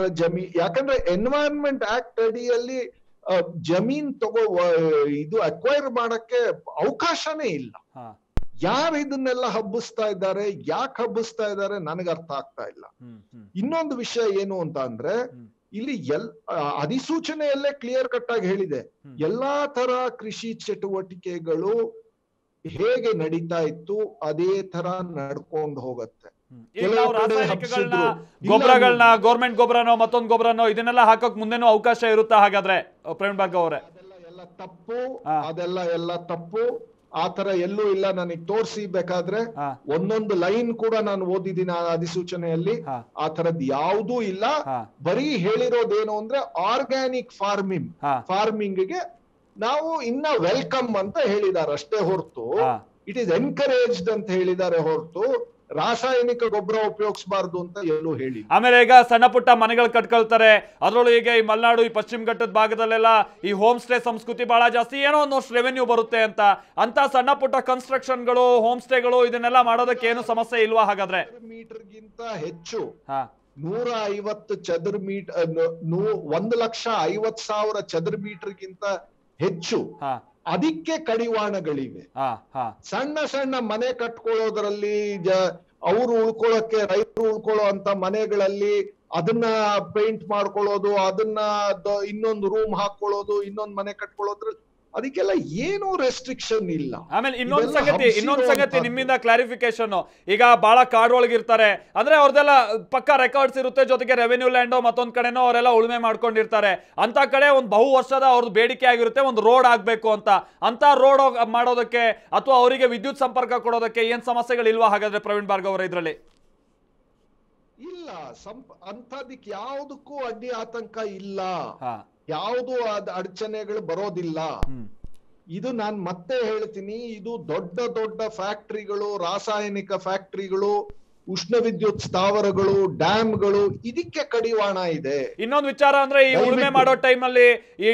ಯಾಕಂದ್ರೆ ಎನ್ವೈರನ್ಮೆಂಟ್ ಆಕ್ಟ್ ಅಡಿಯಲ್ಲಿ ಜಮೀನ್ ಇದು ಅಕ್ವೈರ್ ಮಾಡಕ್ಕೆ ಅವಕಾಶನೇ ಇಲ್ಲ. ಯಾರು ಇದನ್ನೆಲ್ಲ ಹಬ್ಬಿಸ್ತಾ ಇದ್ದಾರೆ, ಯಾಕೆ ಹಬ್ಬಿಸ್ತಾ ಇದ್ದಾರೆ ನನಗೆ ಅರ್ಥ ಆಗ್ತಾ ಇಲ್ಲ. ಇನ್ನೊಂದು ವಿಷಯ ಏನು ಅಂತ ಅಂದ್ರೆ, ಇಲ್ಲಿ ಅಧಿಸೂಚನೆಯಲ್ಲೇ ಕ್ಲಿಯರ್ ಕಟ್ ಆಗಿ ಹೇಳಿದೆ, ಎಲ್ಲಾ ತರ ಕೃಷಿ ಚಟುವಟಿಕೆಗಳು ಹೇಗೆ ನಡೀತಾ ಇತ್ತು ಅದೇ ತರ ನಡ್ಕೊಂಡು ಹೋಗತ್ತೆ. ಗೊಬ್ಬರಗಳನ್ನ ಗೌರ್ಮೆಂಟ್ ಗೊಬ್ಬರನೋ ಮತ್ತೊಂದು ಗೊಬ್ಬರನೋ ಇದನ್ನೆಲ್ಲ ಹಾಕಕ್ ಮುಂದೆನೂ ಅವಕಾಶ ಇರುತ್ತಾ? ಹಾಗಾದ್ರೆ ಪ್ರವೀಣ್ ಭಾರ್ಗವ್ ಅವರೇ, ಅದೆಲ್ಲ ತಪ್ಪು. ಆತರ ಎಲ್ಲೂ ಇಲ್ಲ. ನನಗೆ ತೋರಿಸಿ ಬೇಕಾದ್ರೆ ಒಂದೊಂದು ಲೈನ್ ಕೂಡ ನಾನು ಓದಿದ್ದೀನಿ ಆ ಅಧಿಸೂಚನೆಯಲ್ಲಿ. ಆ ತರದ್ ಯಾವುದೂ ಇಲ್ಲ. ಬರೀ ಹೇಳಿರೋದೇನು ಅಂದ್ರೆ, ಆರ್ಗ್ಯಾನಿಕ್ ಫಾರ್ಮಿಂಗ್ ಗೆ ನಾವು ಇನ್ನ ವೆಲ್ಕಮ್ ಅಂತ ಹೇಳಿದ್ದಾರೆ ಅಷ್ಟೇ ಹೊರತು, ಇಟ್ ಈಸ್ ಎನ್ಕರೇಜ್ಡ್ ಅಂತ ಹೇಳಿದ್ದಾರೆ ಹೊರತು ರಾಸಾಯನಿಕ ಗೊಬ್ಬರ ಉಪಯೋಗಿಸಬಾರ್ದು ಅಂತ ಎಲ್ಲೂ ಹೇಳಿ. ಆಮೇಲೆ ಈಗ ಸಣ್ಣ ಪುಟ್ಟ ಮನೆಗಳು ಕಟ್ಕೊಳ್ತಾರೆ, ಅದ್ರೊಳಗೆ ಈಗ ಈ ಮಲೆನಾಡು, ಈ ಪಶ್ಚಿಮ ಘಟ್ಟದ ಭಾಗದಲ್ಲೆಲ್ಲ ಈ ಹೋಮ್ ಸ್ಟೇ ಸಂಸ್ಕೃತಿ ಬಹಳ ಜಾಸ್ತಿ, ಏನೋ ಒಂದಷ್ಟು ರೆವೆನ್ಯೂ ಬರುತ್ತೆ ಅಂತ ಸಣ್ಣ ಪುಟ್ಟ ಕನ್ಸ್ಟ್ರಕ್ಷನ್ಗಳು, ಹೋಮ್ ಸ್ಟೇಗಳು ಇದನ್ನೆಲ್ಲ ಮಾಡೋದಕ್ಕೆ ಏನು ಸಮಸ್ಯೆ ಇಲ್ವಾ? ಹಾಗಾದ್ರೆ ಮೀಟರ್ಗಿಂತ ಹೆಚ್ಚು 150 ಚದರ ಮೀಟರ್ 1,50,000 ಚದರ ಮೀಟರ್ಗಿಂತ ಹೆಚ್ಚು ಅದಕ್ಕೆ ಕಡಿವಾಣಗಳಿವೆ. ಸಣ್ಣ ಸಣ್ಣ ಮನೆ ಕಟ್ಕೊಳ್ಳೋದ್ರಲ್ಲಿ ಅವರು ಉಳ್ಕೊಳ್ಳೋಕೆ, ರೈತರು ಉಳ್ಕೊಳ್ಳೋ ಅಂತ ಮನೆಗಳಲ್ಲಿ ಅದನ್ನ ಪೇಂಟ್ ಮಾಡ್ಕೊಳ್ಳೋದು, ಅದನ್ನ ಇನ್ನೊಂದು ರೂಮ್ ಹಾಕೊಳ್ಳೋದು, ಇನ್ನೊಂದು ಮನೆ ಕಟ್ಕೊಳ್ಳೋದ್ರ ಅದಕ್ಕೆಲ್ಲ ಏನೂ ರೆಸ್ಟ್ರಿಕ್ಷನ್ ಇಲ್ಲ. ಆಮೇಲೆ ಇನ್ನೊಂದು ಸಂಗತಿ ನಿಮ್ಮಿಂದ ಕ್ಲಾರಿಫಿಕೇಶನ್, ಈಗ ಬಹಳ ಕಾಡೊಳಗಿರ್ತಾರೆ ಅಂದ್ರೆ ಅವ್ರದೆಲ್ಲ ಪಕ್ಕ ರೆಕಾರ್ಡ್ಸ್ ಇರುತ್ತೆ, ಜೊತೆಗೆ ರೆವೆನ್ಯೂ ಲ್ಯಾಂಡ್ ಮತ್ತೊಂದ್ ಕಡೆನೋ ಅವರೆಲ್ಲ ಉಳುಮೆ ಮಾಡ್ಕೊಂಡಿರ್ತಾರೆ. ಅಂತ ಕಡೆ ಒಂದು ಬಹು ವರ್ಷದ ಅವ್ರದ್ದು ಬೇಡಿಕೆ ಆಗಿರುತ್ತೆ ಒಂದು ರೋಡ್ ಆಗ್ಬೇಕು ಅಂತ ರೋಡ್ ಮಾಡೋದಕ್ಕೆ ಅಥವಾ ಅವರಿಗೆ ವಿದ್ಯುತ್ ಸಂಪರ್ಕ ಕೊಡೋದಕ್ಕೆ ಏನ್ ಸಮಸ್ಯೆಗಳಿಲ್ವಾ? ಹಾಗಾದ್ರೆ ಪ್ರವೀಣ್ ಭಾರ್ಗವ್ ಅವರ ಇದ್ರಲ್ಲಿ ಇಲ್ಲ, ಅಂತದಕ್ಕೆ ಯಾವುದಕ್ಕೂ ಅಡ್ಡಿ ಆತಂಕ ಇಲ್ಲ, ಯಾವುದು ಅಡಚಣೆಗಳು ಬರೋದಿಲ್ಲ. ಇದು ನಾನ್ ಮತ್ತೆ ಹೇಳ್ತೀನಿ, ಇದು ದೊಡ್ಡ ದೊಡ್ಡ ಫ್ಯಾಕ್ಟ್ರಿಗಳು, ರಾಸಾಯನಿಕ ಫ್ಯಾಕ್ಟ್ರಿಗಳು, ಉಷ್ಣ ವಿದ್ಯುತ್ ಸ್ಥಾವರಗಳು, ಡ್ಯಾಮ್ಗಳು, ಇದಕ್ಕೆ ಕಡಿವಾಣ ಇದೆ. ಇನ್ನೊಂದು ವಿಚಾರ ಅಂದ್ರೆ, ಈ ಉಳುಮೆ ಮಾಡೋ ಟೈಮಲ್ಲಿ, ಈ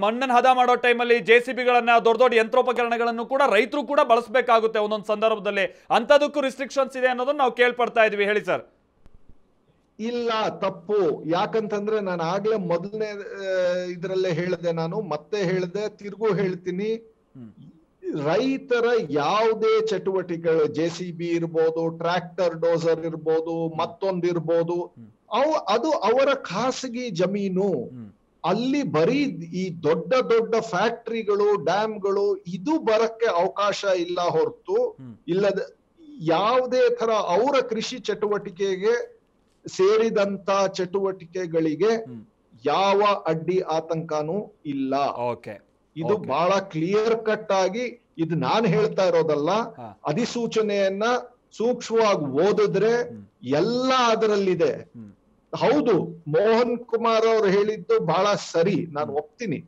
ಮಣ್ಣನ್ನು ಹದ ಮಾಡೋ ಟೈಮಲ್ಲಿ JCBಗಳನ್ನ, ದೊಡ್ಡ ದೊಡ್ಡ ಯಂತ್ರೋಪಕರಣಗಳನ್ನು ಕೂಡ ರೈತರು ಕೂಡ ಬಳಸಬೇಕಾಗುತ್ತೆ ಒಂದೊಂದು ಸಂದರ್ಭದಲ್ಲಿ. ಅಂತದಕ್ಕೂ ರಿಸ್ಟ್ರಿಕ್ಷನ್ಸ್ ಇದೆ ಅನ್ನೋದನ್ನ ನಾವು ಕೇಳ್ಪಡ್ತಾ ಇದ್ವಿ. ಹೇಳಿ ಸರ್. ಇಲ್ಲ, ತಪ್ಪು. ಯಾಕಂತಂದ್ರೆ ನಾನು ಆಗ್ಲೇ ಮೊದಲನೇ ಇದ್ರಲ್ಲೇ ಹೇಳಿದೆ, ನಾನು ಮತ್ತೆ ಹೇಳಿದೆ, ತಿರ್ಗೂ ಹೇಳ್ತೀನಿ, ರೈತರ ಯಾವುದೇ ಚಟುವಟಿಕೆಗಳು, JCB ಇರ್ಬೋದು, ಟ್ರ್ಯಾಕ್ಟರ್ ಡೋಸರ್ ಇರ್ಬೋದು, ಮತ್ತೊಂದಿರ್ಬೋದು, ಅದು ಅವರ ಖಾಸಗಿ ಜಮೀನು. ಅಲ್ಲಿ ಬರೀ ಈ ದೊಡ್ಡ ದೊಡ್ಡ ಫ್ಯಾಕ್ಟ್ರಿಗಳು, ಡ್ಯಾಮ್ಗಳು ಇದು ಬರಕ್ಕೆ ಅವಕಾಶ ಇಲ್ಲ ಹೊರತು, ಇಲ್ಲದ ಯಾವುದೇ ತರ ಅವರ ಕೃಷಿ ಚಟುವಟಿಕೆಗೆ ಸೇರಿದಂತ ಚಟುವಟಿಕೆಗಳಿಗೆ ಯಾವ ಅಡ್ಡಿ ಆತಂಕನೂ ಇಲ್ಲ. ಇದು ಬಹಳ ಕ್ಲಿಯರ್ ಕಟ್ ಆಗಿ, ಇದು ನಾನು ಹೇಳ್ತಾ ಇರೋದಲ್ಲ, ಅಧಿಸೂಚನೆಯನ್ನ ಸೂಕ್ಷ್ಮವಾಗಿ ಓದಿದ್ರೆ ಎಲ್ಲ ಅದರಲ್ಲಿದೆ. ಹೌದು, ಮೋಹನ್ ಕುಮಾರ್ ಅವರು ಹೇಳಿದ್ದು ಬಹಳ ಸರಿ, ನಾನು ಒಪ್ತೀನಿ.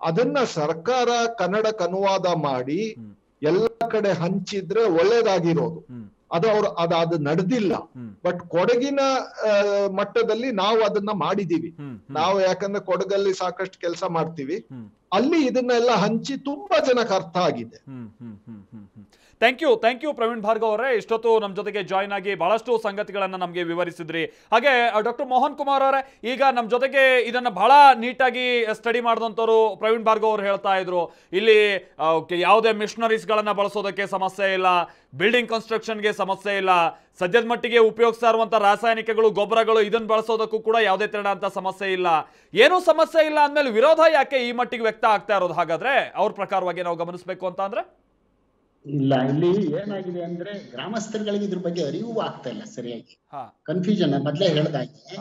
ಅದನ್ನ ಸರ್ಕಾರ ಕನ್ನಡಕ್ಕೆ ಅನುವಾದ ಮಾಡಿ ಎಲ್ಲ ಕಡೆ ಹಂಚಿದ್ರೆ ಒಳ್ಳೇದಾಗಿರೋದು. ಅದು ನಡೆದಿಲ್ಲ. ಬಟ್ ಕೊಡಗಿನ ಮಟ್ಟದಲ್ಲಿ ನಾವು ಅದನ್ನ ಮಾಡಿದೀವಿ. ನಾವು ಯಾಕಂದ್ರೆ ಕೊಡಗಲ್ಲಿ ಸಾಕಷ್ಟು ಕೆಲಸ ಮಾಡ್ತೀವಿ, ಅಲ್ಲಿ ಇದನ್ನೆಲ್ಲ ಹಂಚಿ ತುಂಬಾ ಜನಕ್ಕೆ ಅರ್ಥ ಆಗಿದೆ. ಥ್ಯಾಂಕ್ ಯು ಪ್ರವೀಣ್ ಭಾರ್ಗವ್ ಅವರೇ, ಇಷ್ಟೊತ್ತು ನಮ್ಮ ಜೊತೆಗೆ ಜಾಯ್ನ್ ಆಗಿ ಬಹಳಷ್ಟು ಸಂಗತಿಗಳನ್ನ ನಮಗೆ ವಿವರಿಸಿದ್ರಿ. ಹಾಗೆ ಡಾಕ್ಟರ್ ಮೋಹನ್ ಕುಮಾರ್ ಅವರೇ, ಈಗ ನಮ್ಮ ಜೊತೆಗೆ ಇದನ್ನ ಬಹಳ ನೀಟಾಗಿ ಸ್ಟಡಿ ಮಾಡಿದಂಥವ್ರು ಪ್ರವೀಣ್ ಭಾರ್ಗವ್ ಅವರು ಹೇಳ್ತಾ ಇದ್ರು, ಇಲ್ಲಿ ಯಾವುದೇ ಮಿಷನರೀಸ್ಗಳನ್ನ ಬಳಸೋದಕ್ಕೆ ಸಮಸ್ಯೆ ಇಲ್ಲ, ಬಿಲ್ಡಿಂಗ್ ಕನ್ಸ್ಟ್ರಕ್ಷನ್ಗೆ ಸಮಸ್ಯೆ ಇಲ್ಲ, ಸದ್ಯದ ಮಟ್ಟಿಗೆ ಉಪಯೋಗಿಸ್ತಾ ಇರುವಂಥ ರಾಸಾಯನಿಕಗಳು, ಗೊಬ್ಬರಗಳು ಇದನ್ನ ಬಳಸೋದಕ್ಕೂ ಕೂಡ ಯಾವುದೇ ತೆರಣ ಅಂತ ಸಮಸ್ಯೆ ಇಲ್ಲ. ಏನೂ ಸಮಸ್ಯೆ ಇಲ್ಲ ಅಂದಮೇಲೆ ವಿರೋಧ ಯಾಕೆ ಈ ಮಟ್ಟಿಗೆ ವ್ಯಕ್ತ ಆಗ್ತಾ ಇರೋದು? ಹಾಗಾದ್ರೆ ಅವ್ರ ಪ್ರಕಾರವಾಗಿ ನಾವು ಗಮನಿಸಬೇಕು ಅಂತ ಅಂದ್ರೆ ಇಲ್ಲ, ಇಲ್ಲಿ ಏನಾಗಿದೆ ಅಂದ್ರೆ ಗ್ರಾಮಸ್ಥರುಗಳಿಗೆ ಇದ್ರ ಬಗ್ಗೆ ಅರಿವು ಆಗ್ತಾ ಇಲ್ಲ ಸರಿಯಾಗಿ. ಕನ್ಫ್ಯೂಷನ್ ಮೊದ್ಲೇ ಹೇಳ್ದಾಗೆ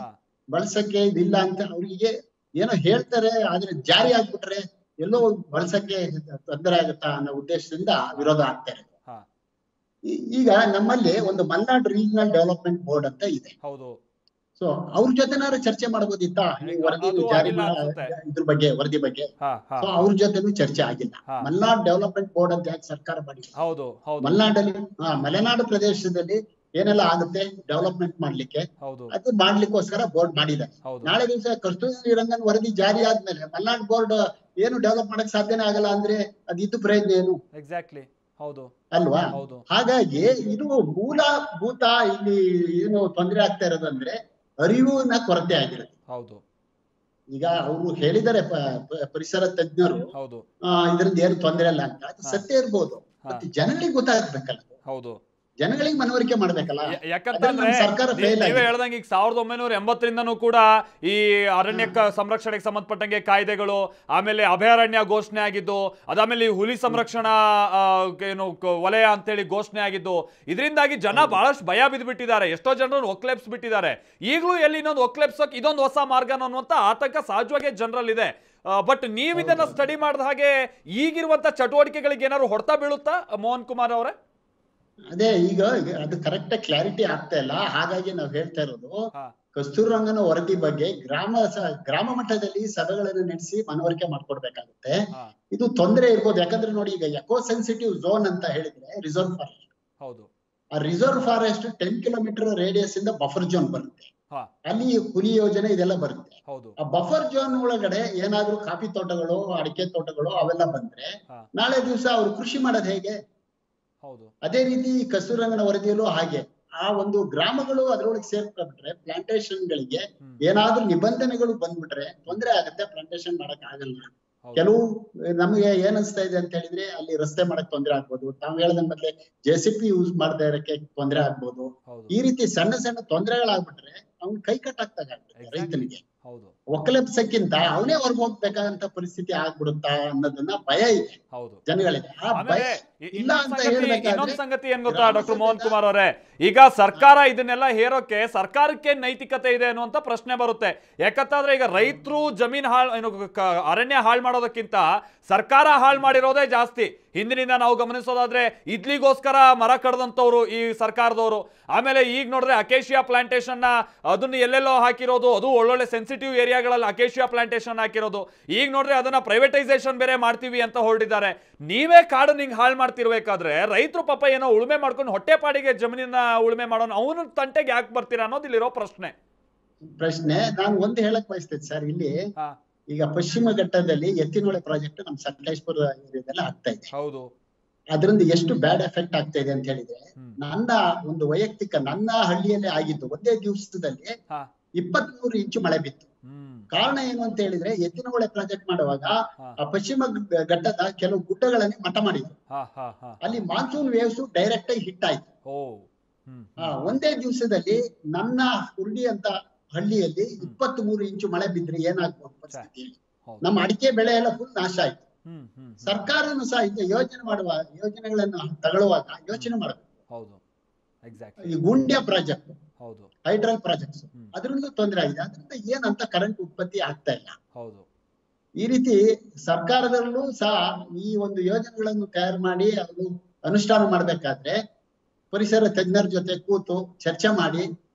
ಬಳಸಕ್ಕೆ ಇದಿಲ್ಲ ಅಂತ ಅವ್ರಿಗೆ ಏನೋ ಹೇಳ್ತಾರೆ, ಆದ್ರೆ ಜಾರಿ ಆಗ್ಬಿಟ್ರೆ ಎಲ್ಲೋ ಬಳಸಕ್ಕೆ ತೊಂದರೆ ಆಗುತ್ತಾ ಅನ್ನೋ ಉದ್ದೇಶದಿಂದ ವಿರೋಧ ಆಗ್ತಾ ಇರೋದು. ಈಗ ನಮ್ಮಲ್ಲಿ ಒಂದು ಮಲ್ನಾಡ್ ರೀಜನಲ್ ಡೆವಲಪ್ಮೆಂಟ್ ಬೋರ್ಡ್ ಅಂತ ಇದೆ. ಸೊ ಅವ್ರ ಜೊತೆನಾರು ಚರ್ಚೆ ಮಾಡಬಹುದಿತ್ತಾ ವರದಿ ಜಾರಿ ಇದ್ರ ಬಗ್ಗೆ, ವರದಿ ಬಗ್ಗೆ? ಸೊ ಅವ್ರ ಜೊತೆನೂ ಚರ್ಚೆ ಆಗಿಲ್ಲ. ಮಲ್ನಾಡ್ ಡೆವಲಪ್ಮೆಂಟ್ ಬೋರ್ಡ್ ಅಂತ ಯಾಕೆ ಸರ್ಕಾರ ಮಾಡಿಲ್ಲ? ಮಲ್ನಾಡಲ್ಲಿ ಮಲೆನಾಡು ಪ್ರದೇಶದಲ್ಲಿ ಏನೆಲ್ಲ ಆಗುತ್ತೆ ಡೆವಲಪ್ಮೆಂಟ್ ಮಾಡ್ಲಿಕ್ಕೆ, ಅದು ಮಾಡ್ಲಿಕ್ಕೋಸ್ಕರ ಬೋರ್ಡ್ ಮಾಡಿದ್ದಾರೆ. ನಾಳೆ ದಿವಸ ಕಸ್ತೂರಿ ರಂಗನ್ ವರದಿ ಜಾರಿ ಆದ್ಮೇಲೆ ಮಲ್ನಾಡ್ ಬೋರ್ಡ್ ಏನು ಡೆವಲಪ್ ಮಾಡಕ್ ಸಾಧ್ಯನೇ ಆಗಲ್ಲ ಅಂದ್ರೆ ಅದಿದ್ದು ಪ್ರಯೋಜನ ಏನು? ಎಕ್ಸಾಕ್ಟ್ಲಿ, ಹೌದು ಅಲ್ವಾ? ಹಾಗಾಗಿ ಇದು ಮೂಲಭೂತ ಇಲ್ಲಿ ಏನು ತೊಂದರೆ ಆಗ್ತಾ ಇರೋದಂದ್ರೆ ಅರಿವಿನ ಕೊರತೆ ಆಗಿರುತ್ತೆ. ಹೌದು. ಈಗ ಅವರು ಹೇಳಿದ್ದಾರೆ ಪರಿಸರ ತಜ್ಞರು ಇದರಿಂದ ಏನು ತೊಂದರೆ ಇಲ್ಲ ಅಂತ, ಅದು ಸತ್ಯ ಇರ್ಬೋದು, ಮತ್ತೆ ಜನಗಳಿಗೆ ಗೊತ್ತಾಗ್ಬೇಕಲ್ಲ. ಹೌದು, ಜನಗಳಿಗೆ ಮನವರಿಕೆ ಮಾಡ್ಬೇಕಲ್ಲ. ಯಾಕಂತಂದ್ರೆ ನೀವೇ ಹೇಳ್ದಂಗೆ ಈಗ 1980ರಿಂದನೂ ಕೂಡ ಈ ಅರಣ್ಯ ಸಂರಕ್ಷಣೆಗೆ ಸಂಬಂಧಪಟ್ಟಂಗೆ ಕಾಯ್ದೆಗಳು, ಆಮೇಲೆ ಅಭಯಾರಣ್ಯ ಘೋಷಣೆ ಆಗಿದ್ದು, ಅದಾದ್ಮೇಲೆ ಈ ಹುಲಿ ಸಂರಕ್ಷಣಾ ಏನು ವಲಯ ಅಂತೇಳಿ ಘೋಷಣೆ ಆಗಿದ್ದು, ಇದರಿಂದಾಗಿ ಜನ ಬಹಳಷ್ಟು ಭಯ ಬಿದ್ದುಬಿಟ್ಟಿದ್ದಾರೆ. ಎಷ್ಟೋ ಜನರನ್ನು ಒಕ್ಲೆಪ್ಸ್ಬಿಟ್ಟಿದ್ದಾರೆ. ಈಗಲೂ ಎಲ್ಲಿ ಇನ್ನೊಂದು ಒಕ್ಲೆಪ್ಸೋಕೆ ಇದೊಂದು ಹೊಸ ಮಾರ್ಗ ಅನ್ನುವಂಥ ಆತಂಕ ಸಹಜವಾಗಿ ಜನರಲ್ಲಿದೆ. ಬಟ್ ನೀವು ಇದನ್ನ ಸ್ಟಡಿ ಮಾಡಿದ ಹಾಗೆ ಈಗಿರುವಂತ ಚಟುವಟಿಕೆಗಳಿಗೆ ಏನಾದ್ರು ಹೊಡೆತ ಬೀಳುತ್ತಾ ಮೋಹನ್ ಕುಮಾರ್ ಅವರೇ? ಅದೇ ಈಗ ಅದು ಕರೆಕ್ಟ್ ಕ್ಲಾರಿಟಿ ಆಗ್ತಾ ಇಲ್ಲ. ಹಾಗಾಗಿ ನಾವ್ ಹೇಳ್ತಾ ಇರೋದು ಕಸ್ತೂರಿ ರಂಗನ ವರದಿ ಬಗ್ಗೆ ಗ್ರಾಮ ಮಟ್ಟದಲ್ಲಿ ಸಭೆಗಳನ್ನು ನಡೆಸಿ ಮನವರಿಕೆ ಮಾಡ್ಕೊಡ್ಬೇಕಾಗುತ್ತೆ. ಇದು ತೊಂದರೆ ಇರ್ಬೋದು, ಯಾಕಂದ್ರೆ ನೋಡಿ ಈಗ ಎಕೋ ಸೆನ್ಸಿಟಿವ್ ಝೋನ್ ಅಂತ ಹೇಳಿದ್ರೆ ರಿಸರ್ವ್ ಫಾರೆಸ್ಟ್. ಆ ರಿಸರ್ವ್ ಫಾರೆಸ್ಟ್ 10 ಕಿಲೋಮೀಟರ್ ರೇಡಿಯಸ್ ಇಂದ ಬಫರ್ ಝೋನ್ ಬರುತ್ತೆ. ಅಲ್ಲಿ ಹುಲಿ ಯೋಜನೆ ಇದೆಲ್ಲ ಬರುತ್ತೆ. ಆ ಬಫರ್ ಝೋನ್ ಒಳಗಡೆ ಏನಾದ್ರೂ ಕಾಫಿ ತೋಟಗಳು, ಅಡಿಕೆ ತೋಟಗಳು ಅವೆಲ್ಲ ಬಂದ್ರೆ ನಾಳೆ ದಿವಸ ಅವ್ರು ಕೃಷಿ ಮಾಡೋದು ಹೇಗೆ? ಅದೇ ರೀತಿ ಕಸ್ತೂರಿ ರಂಗನ ವರದಿಯಲ್ಲೂ ಹಾಗೆ ಆ ಒಂದು ಗ್ರಾಮಗಳು ಅದರೊಳಗೆ ಸೇರ್ಕೊಂಡ್ಬಿಟ್ರೆ ಪ್ಲಾಂಟೇಶನ್ ಗಳಿಗೆ ಏನಾದ್ರೂ ನಿಬಂಧನೆಗಳು ಬಂದ್ಬಿಟ್ರೆ ತೊಂದರೆ ಆಗುತ್ತೆ. ಪ್ಲಾಂಟೇಶನ್ ಮಾಡಕ್ ಆಗಲ್ಲ. ಕೆಲವು ನಮ್ಗೆ ಏನ್ ಅನ್ಸ್ತಾ ಇದೆ ಅಂತ ಹೇಳಿದ್ರೆ ಅಲ್ಲಿ ರಸ್ತೆ ಮಾಡಕ್ ತೊಂದರೆ ಆಗ್ಬೋದು, ತಾವ್ ಹೇಳದ ಬದಲೇ JCB ಯೂಸ್ ಮಾಡದೇ ಇರಕ್ಕೆ ತೊಂದರೆ ಆಗ್ಬೋದು. ಈ ರೀತಿ ಸಣ್ಣ ಸಣ್ಣ ತೊಂದರೆಗಳಾಗ್ಬಿಟ್ರೆ ಅವ್ನ್ ಕೈ ಕಟ್ಟಾಗ್ತಾಗುತ್ತೆ ರೈತನಿಗೆ. ಒಕ್ಕಲೆಪ್ಸಕ್ಕಿಂತ ಅವನೇ ಹೊರಗೆ ಹೋಗ್ಬೇಕಾದಂತ ಪರಿಸ್ಥಿತಿ ಆಗ್ಬಿಡುತ್ತಾ ಅನ್ನೋದನ್ನ ಭಯ ಇದೆ ಜನಗಳಿಗೆ. ಆ ಭಯ ಇಲ್ಲ ಅಂತ ಇನ್ನೊಂದು ಸಂಗತಿ ಏನ್ ಗೊತ್ತಾ ಡಾಕ್ಟರ್ ಮೋಹನ್ ಕುಮಾರ್ ಅವರೇ, ಈಗ ಸರ್ಕಾರ ಇದನ್ನೆಲ್ಲ ಹೇರೋಕೆ ಸರ್ಕಾರಕ್ಕೆ ನೈತಿಕತೆ ಇದೆ ಅನ್ನುವಂತ ಪ್ರಶ್ನೆ ಬರುತ್ತೆ. ಯಾಕಂತಂದ್ರೆ ಈಗ ರೈತರು ಜಮೀನ್ ಅರಣ್ಯ ಹಾಳು ಮಾಡೋದಕ್ಕಿಂತ ಸರ್ಕಾರ ಹಾಳು ಮಾಡಿರೋದೇ ಜಾಸ್ತಿ. ಹಿಂದಿನಿಂದ ನಾವು ಗಮನಿಸೋದಾದ್ರೆ ಇಡ್ಲಿಗೋಸ್ಕರ ಮರ ಕಡ್ದಂತವ್ರು ಈ ಸರ್ಕಾರದವರು. ಆಮೇಲೆ ಈಗ ನೋಡಿದ್ರೆ ಅಕೇಶಿಯಾ ಪ್ಲಾಂಟೇಶನ್ ಅದನ್ನ ಎಲ್ಲೆಲ್ಲೋ ಹಾಕಿರೋದು, ಅದು ಒಳ್ಳೊಳ್ಳೆ ಸೆನ್ಸಿಟಿವ್ ಏರಿಯಾಗಳಲ್ಲಿ ಅಕೇಶಿಯಾ ಪ್ಲಾಂಟೇಶನ್ ಹಾಕಿರೋದು. ಈಗ ನೋಡ್ರೆ ಅದನ್ನ ಪ್ರೈವೇಟೈಸೇಷನ್ ಬೇರೆ ಮಾಡ್ತೀವಿ ಅಂತ ಹೊರಟಿದ್ದಾರೆ. ನೀವೇ ಕಾಡು ನಿಂಗೆ ಹಾಳು ಮಾಡ್ತಿರ್ಬೇಕಾದ್ರೆ ರೈತರು ಪಾಪ ಏನೋ ಉಳುಮೆ ಮಾಡ್ಕೊಂಡು ಹೊಟ್ಟೆ ಪಾಡಿಗೆ ಜಮೀನಿನ ಉಳುಮೆ ಮಾಡೋನು ಅವನ ತಂಟೆಗೆ ಯಾಕೆ ಬರ್ತೀರಾ ಅನ್ನೋದು ಇಲ್ಲಿರೋ ಪ್ರಶ್ನೆ. ನಾನು ಒಂದು ಹೇಳಕ್ ಬಯಸ್ತೇನೆ ಸರ್, ಇಲ್ಲಿ ಈಗ ಪಶ್ಚಿಮ ಘಟ್ಟದಲ್ಲಿ ಎತ್ತಿನಹೊಳೆ ಪ್ರಾಜೆಕ್ಟ್ ನಮ್ ಸಕಲೇಶ್ಪುರ ಏರಿಯಾದಲ್ಲಿ ಆಗ್ತಾ ಇದೆ. ಹೌದು. ಅದರಿಂದ ಎಷ್ಟು ಬ್ಯಾಡ್ ಎಫೆಕ್ಟ್ ಆಗ್ತಾ ಇದೆ ಅಂತ ಹೇಳಿದ್ರೆ, ನನ್ನ ಒಂದು ವೈಯಕ್ತಿಕ ನನ್ನ ಹಳ್ಳಿಯಲ್ಲೇ ಆಗಿದ್ದು ಒಂದೇ ದಿವಸದಲ್ಲಿ 23 ಇಂಚು ಮಳೆ ಬಿತ್ತು. ಕಾರಣ ಏನು ಅಂತ ಹೇಳಿದ್ರೆ ಎತ್ತಿನಹೊಳೆ ಪ್ರಾಜೆಕ್ಟ್ ಮಾಡುವಾಗ ಆ ಪಶ್ಚಿಮ ಘಟ್ಟದ ಕೆಲವು ಗುಡ್ಡಗಳನ್ನೇ ಮಠ ಮಾಡಿದ್ರು. ಅಲ್ಲಿ ಮಾನ್ಸೂನ್ ವೇವ್ಸ್ ಡೈರೆಕ್ಟ್ ಆಗಿ ಹಿಟ್ ಆಯ್ತು. ಒಂದೇ ದಿವಸದಲ್ಲಿ ನನ್ನ ಹುರ್ಡಿ ಅಂತ ಹಳ್ಳಿಯಲ್ಲಿ 23 ಇಂಚು ಮಳೆ ಬಿದ್ರೆ ಏನಾಗ್ಬೋದು ಪರಿಸ್ಥಿತಿ? ನಮ್ಮ ಅಡಿಕೆ ಬೆಳೆ ಎಲ್ಲ ಫುಲ್ ನಾಶ ಆಯ್ತು. ಸರ್ಕಾರನು ಸಹ ಯೋಜನೆಗಳನ್ನು ತಗೊಳ್ಳುವಾಗ ಯೋಚನೆ ಮಾಡಬೇಕು. ಈ ಗುಂಡ್ಯ ಪ್ರಾಜೆಕ್ಟ್, ಹೈಡ್ರಲ್ ಪ್ರಾಜೆಕ್ಟ್ಸ್, ಅದರಿಂದ ತೊಂದರೆ ಆಗಿದೆ. ಅದರಿಂದ ಏನಂತ ಕರೆಂಟ್ ಉತ್ಪತ್ತಿ ಆಗ್ತಾ ಇಲ್ಲ. ಈ ರೀತಿ ಸರ್ಕಾರದಲ್ಲೂ ಸಹ ಈ ಒಂದು ಯೋಜನೆಗಳನ್ನು ತಯಾರು ಮಾಡಿ ಅದು ಅನುಷ್ಠಾನ ಮಾಡ್ಬೇಕಾದ್ರೆ ಪರಿಸರ ತಜ್ಞರ ಜೊತೆ ಕೂತು ಚರ್ಚೆ ಮಾಡಿ,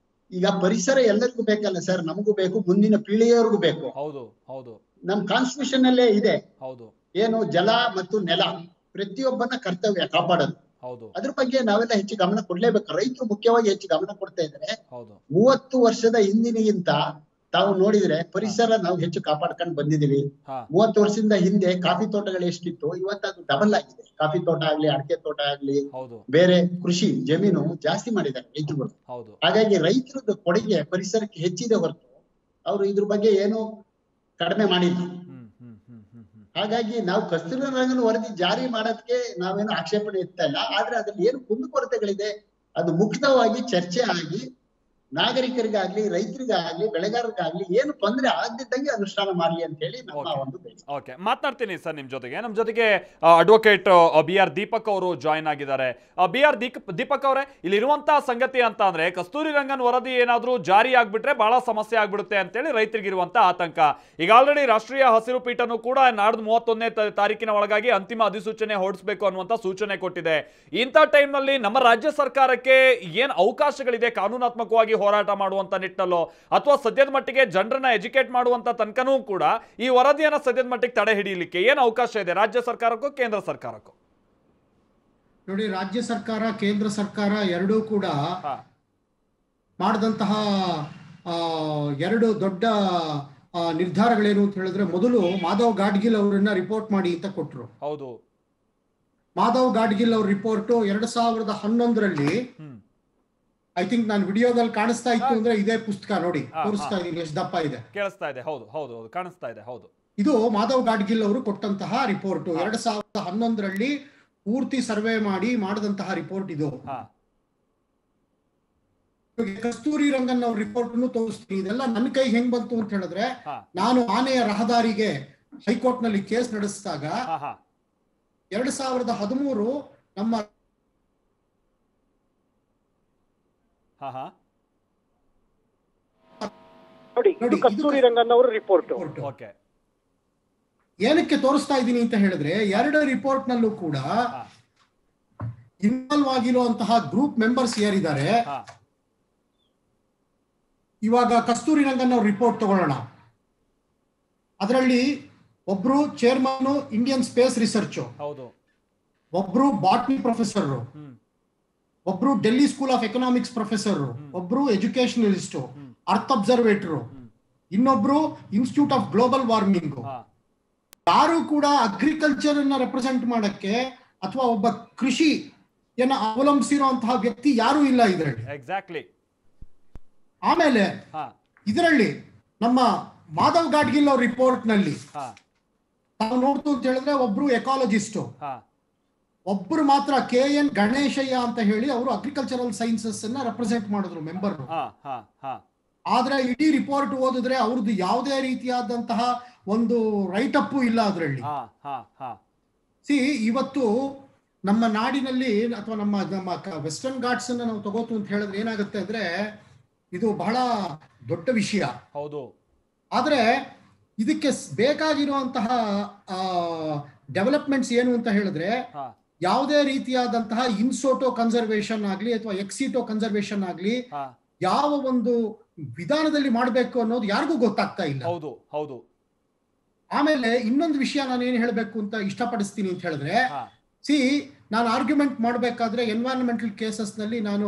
ಈಗ ಪರಿಸರ ಎಲ್ಲರಿಗೂ ಬೇಕಲ್ಲ ಸರ್, ನಮಗೂ ಬೇಕು, ಮುಂದಿನ ಪೀಳಿಗೆಯವರೆಗೂ ಬೇಕು. ನಮ್ ಕಾನ್ಸ್ಟಿಟ್ಯೂಷನ್ ಅಲ್ಲೇ ಇದೆ ಏನು, ಜಲ ಮತ್ತು ನೆಲ ಪ್ರತಿಯೊಬ್ಬನ ಕರ್ತವ್ಯ ಕಾಪಾಡೋದು. ಹೌದು. ಅದ್ರ ಬಗ್ಗೆ ನಾವೆಲ್ಲ ಹೆಚ್ಚು ಗಮನ ಕೊಡ್ಲೇಬೇಕು. ರೈತರು ಮುಖ್ಯವಾಗಿ ಹೆಚ್ಚು ಗಮನ ಕೊಡ್ತಾ ಇದ್ದಾರೆ. 30 ವರ್ಷದ ಹಿಂದಿನಿಗಿಂತ ತಾವು ನೋಡಿದ್ರೆ ಪರಿಸರ ನಾವು ಹೆಚ್ಚು ಕಾಪಾಡ್ಕೊಂಡು ಬಂದಿದೀವಿ. 30 ವರ್ಷದಿಂದ ಹಿಂದೆ ಕಾಫಿ ತೋಟಗಳು ಎಷ್ಟಿತ್ತು, ಇವತ್ತು ಅದು ಡಬಲ್ ಆಗಿದೆ. ಕಾಫಿ ತೋಟ ಆಗ್ಲಿ, ಅಡಿಕೆ ತೋಟ ಆಗ್ಲಿ, ಬೇರೆ ಕೃಷಿ ಜಮೀನು ಜಾಸ್ತಿ ಮಾಡಿದ್ದಾರೆ ರೈತರುಗಳು. ಹಾಗಾಗಿ ರೈತರದ್ದು ಕೊಡುಗೆ ಪರಿಸರಕ್ಕೆ ಹೆಚ್ಚಿದೆ ಹೊರತು ಅವರು ಇದ್ರ ಬಗ್ಗೆ ಏನು ಕಡಿಮೆ ಮಾಡಿಲ್ಲ. ಹಾಗಾಗಿ ನಾವು ಕಸ್ತೂರಿ ರಂಗನ್ ವರದಿ ಜಾರಿ ಮಾಡೋದಕ್ಕೆ ನಾವೇನು ಆಕ್ಷೇಪಣೆ ಇರ್ತಾ ಇಲ್ಲ. ಆದ್ರೆ ಅದ್ರಲ್ಲಿ ಏನು ಕುಂದುಕೊರತೆಗಳಿದೆ ಅದು ಮುಕ್ತವಾಗಿ ಚರ್ಚೆ ಆಗಿ ನಾಗರಿಕರಿಗಾಗ್ಲಿ, ರೈತರಿಗಾಗ್ಲಿ, ಬೆಳೆಗಾರರಿಗಾಗ್ಲಿ ಏನು ತೊಂದರೆ ಆಗದಿದ್ದಂಗೆ ಅನುಷ್ಠಾನ ಮಾಡಲಿ ಅಂತ ಹೇಳಿ ನಮ್ಮ ಒಂದು ಬೇಡಿಕೆ. ಓಕೆ, ಮಾತನಾಡ್ತೀನಿ ಸರ್ ನಿಮ್ಮ ಜೊತೆಗೆ ಅಡ್ವೊಕೇಟ್ ಬಿ ಆರ್ ದೀಪಕ್ ಅವರು ಜಾಯಿನ್ ಆಗಿದ್ದಾರೆ. ಬಿ ಆರ್ ದೀಪಕ್ ಅವರೇ, ಇಲ್ಲಿರುವಂತಹ ಸಂಗತಿ ಅಂತ ಅಂದ್ರೆ ಕಸ್ತೂರಿ ರಂಗನ್ ವರದಿ ಏನಾದ್ರೂ ಜಾರಿ ಆಗ್ಬಿಟ್ರೆ ಬಹಳ ಸಮಸ್ಯೆ ಆಗ್ಬಿಡುತ್ತೆ ಅಂತೇಳಿ ರೈತರಿಗಿರುವಂತಹ ಆತಂಕ. ಈಗ ಆಲ್ರೆಡಿ ರಾಷ್ಟ್ರೀಯ ಹಸಿರು ಪೀಠನು ಕೂಡ ನಾಡ್ದು 31ನೇ ತಾರೀಕಿನ ಒಳಗಾಗಿ ಅಂತಿಮ ಅಧಿಸೂಚನೆ ಹೊರಡಿಸಬೇಕು ಅನ್ನುವಂತ ಸೂಚನೆ ಕೊಟ್ಟಿದೆ. ಇಂಥ ಟೈಮ್ ನಲ್ಲಿ ನಮ್ಮ ರಾಜ್ಯ ಸರ್ಕಾರಕ್ಕೆ ಏನ್ ಅವಕಾಶಗಳಿದೆ ಕಾನೂನಾತ್ಮಕವಾಗಿ ಹೋರಾಟ ಮಾಡುವಂತ ನಿಟ್ಟಲ್ಲೋ ಅಥವಾ ಸದ್ಯದ ಮಟ್ಟಿಗೆ ಜನರನ್ನ ಎಜುಕೇಟ್ ಮಾಡುವಂತ ತನಕನೂ ಕೂಡ ಈ ವರದಿಯನ್ನ ಸದ್ಯದ ಮಟ್ಟಿಗೆ ತಡೆ ಹಿಡಿಯಲಿಕ್ಕೆ ಏನು ಅವಕಾಶ ಇದೆ ರಾಜ್ಯ ಸರ್ಕಾರಕ್ಕೂ ಕೇಂದ್ರ ಸರ್ಕಾರಕ್ಕೂ? ನೋಡಿ, ರಾಜ್ಯ ಸರ್ಕಾರ ಕೇಂದ್ರ ಸರ್ಕಾರ ಎರಡೂ ಕೂಡ ಮಾಡಿದಂತಹ ಎರಡು ದೊಡ್ಡ ನಿರ್ಧಾರಗಳೇನು ಅಂತ ಹೇಳಿದ್ರೆ, ಮೊದಲು ಮಾಧವ್ ಗಾಡ್ಗಿಲ್ ಅವರನ್ನ ರಿಪೋರ್ಟ್ ಮಾಡಿ ಅಂತ ಕೊಟ್ಟರು. ಹೌದು, ಮಾಧವ್ ಗಾಡ್ಗಿಲ್ ಅವ್ರ ರಿಪೋರ್ಟ್ 2011ರಲ್ಲಿ ಐ ಥಿಂಕ್ ನಾನು ವಿಡಿಯೋದಲ್ಲಿ ಕಾಣಿಸ್ತಾ ಇತ್ತು ಅಂದ್ರೆ ಇದೇ ಪುಸ್ತಕ ನೋಡಿ ತೋರಿಸ್ತಾ ಇದೀನಿ, ಎಷ್ಟು ದಪ್ಪ ಇದೆ, ಕೇಳಿಸ್ತಾ ಇದೆ. ಹೌದು ಹೌದು ಹೌದು, ಕಾಣಿಸ್ತಾ ಇದೆ. ಹೌದು, ಇದು ಮಾಧವ್ ಗಾಡ್ಗಿಲ್ ಅವರು ಕೊಟ್ಟಂತಹ ರಿಪೋರ್ಟ್ 2011ರಲ್ಲಿ ಪೂರ್ತಿ ಸರ್ವೆ ಮಾಡಿ ಮಾಡಿದಂತಹ ರಿಪೋರ್ಟ್ ಇದು. ಕಸ್ತೂರಿ ರಂಗನ್ ಅವ್ರ ರಿಪೋರ್ಟ್ ತೋರಿಸ್ತೀನಿ. ಇದೆಲ್ಲ ನನ್ನ ಕೈ ಹೆಂಗ್ ಬಂತು ಅಂತ ಹೇಳಿದ್ರೆ, ನಾನು ಆನೆಯ ರಹದಾರಿಗೆ ಹೈಕೋರ್ಟ್ ನಲ್ಲಿ ಕೇಸ್ ನಡೆಸಿದಾಗ 2013 ನಮ್ಮ ಕಸ್ತೂರಿ ರಂಗನ್ ಅವರ ರಿಪೋರ್ಟ್ ಏನಕ್ಕೆ ತೋರಿಸ್ತಾ ಇದ್ದೀನಿ ಅಂತ ಹೇಳಿದ್ರೆ, ಎರಡು ರಿಪೋರ್ಟ್ ನಲ್ಲೂ ಕೂಡ ಇನ್ವಾಲ್ವ್ ಆಗಿರುವಂತಹ ಗ್ರೂಪ್ ಮೆಂಬರ್ಸ್ ಯಾರಿದ್ದಾರೆ. ಇವಾಗ ಕಸ್ತೂರಿ ರಂಗನ್ ಅವ್ರ ರಿಪೋರ್ಟ್ ತಗೊಳ್ಳೋಣ. ಅದರಲ್ಲಿ ಒಬ್ರು ಚೇರ್ಮನ್ ಇಂಡಿಯನ್ ಸ್ಪೇಸ್ ರಿಸರ್ಚ್, ಒಬ್ರು ಬಾಟ್ನಿ ಪ್ರೊಫೆಸರ್, ಒಬ್ರು Delhi school of economics professor, ಒಬ್ರು ಎಜುಕೇಶನಲಿಸ್ಟ್, ಅರ್ತ್ ಅಬ್ಸರ್ವೇಟರ್, ಇನ್ನೊಬ್ರು ಇನ್ಸ್ಟಿಟ್ಯೂಟ್ ಆಫ್ ಗ್ಲೋಬಲ್ ವಾರ್ಮಿಂಗ್. ಯಾರು ಕೂಡ ಅಗ್ರಿಕಲ್ಚರ್ ಅನ್ನ ರೆಪ್ರೆಸೆಂಟ್ ಮಾಡಕ್ಕೆ ಅಥವಾ ಒಬ್ಬ ಕೃಷಿಯನ್ನ ಅವಲಂಬಿಸಿರುವಂತಹ ವ್ಯಕ್ತಿ ಯಾರು ಇಲ್ಲ ಇದರಲ್ಲಿ. ಎಕ್ಸಾಕ್ಟ್ಲಿ. ಆಮೇಲೆ ಇದರಲ್ಲಿ ನಮ್ಮ ಮಾಧವ್ ಗಾಡ್ಗಿಲ್ ಅವ್ರ ರಿಪೋರ್ಟ್ ನಲ್ಲಿ ನಾವು ನೋಡ್ತು ಅಂತ ಹೇಳಿದ್ರೆ, ಒಬ್ರು ಎಕಾಲಜಿಸ್ಟ್, ಒಬ್ರು ಮಾತ್ರ KN ಗಣೇಶಯ್ಯ ಅಂತ ಹೇಳಿ ಅವರು ಅಗ್ರಿಕಲ್ಚರಲ್ ಸೈನ್ಸಸ್ ಅನ್ನ ರೆಪ್ರೆಸೆಂಟ್ ಮಾಡಿದ್ರು ಮೆಂಬರ್. ಆದ್ರೆ ಇಡೀ ರಿಪೋರ್ಟ್ ಓದಿದ್ರೆ ಅವ್ರದ್ದು ಯಾವುದೇ ರೀತಿಯಾದಂತಹ ಒಂದು ರೈಟ್ ಅಪ್ ಇಲ್ಲ ಅದರಲ್ಲಿ. ಇವತ್ತು ನಮ್ಮ ನಾಡಿನಲ್ಲಿ ಅಥವಾ ನಮ್ಮ ವೆಸ್ಟರ್ನ್ ಘಾಟ್ಸ್ ಅನ್ನ ನಾವು ತಗೋತು ಅಂತ ಹೇಳಿದ್ರೆ ಏನಾಗುತ್ತೆ ಅಂದ್ರೆ, ಇದು ಬಹಳ ದೊಡ್ಡ ವಿಷಯ. ಹೌದು. ಆದ್ರೆ ಇದಕ್ಕೆ ಬೇಕಾಗಿರುವಂತಹ ಡೆವಲಪ್ಮೆಂಟ್ಸ್ ಏನು ಅಂತ ಹೇಳಿದ್ರೆ, ಯಾವುದೇ ರೀತಿಯಾದಂತಹ ಇನ್ಸೋಟೋ ಕನ್ಸರ್ವೇಷನ್ ಆಗ್ಲಿ ಅಥವಾ ಎಕ್ಸಿಟೋ ಕನ್ಸರ್ವೇಷನ್ ಆಗ್ಲಿ ಯಾವ ಒಂದು ವಿಧಾನದಲ್ಲಿ ಮಾಡಬೇಕು ಅನ್ನೋದು ಯಾರಿಗೂ ಗೊತ್ತಾಗ್ತಾ ಇಲ್ಲ. ಹೌದು ಹೌದು. ಆಮೇಲೆ ಇನ್ನೊಂದು ವಿಷಯ ನಾನು ಏನ್ ಹೇಳ್ಬೇಕು ಅಂತ ಇಷ್ಟಪಡಿಸ್ತೀನಿ ಅಂತ ಹೇಳಿದ್ರೆ, ನಾನು ಆರ್ಗ್ಯುಮೆಂಟ್ ಮಾಡಬೇಕಾದ್ರೆ ಎನ್ವೈರನ್ಮೆಂಟಲ್ ಕೇಸಸ್ ನಲ್ಲಿ ನಾನು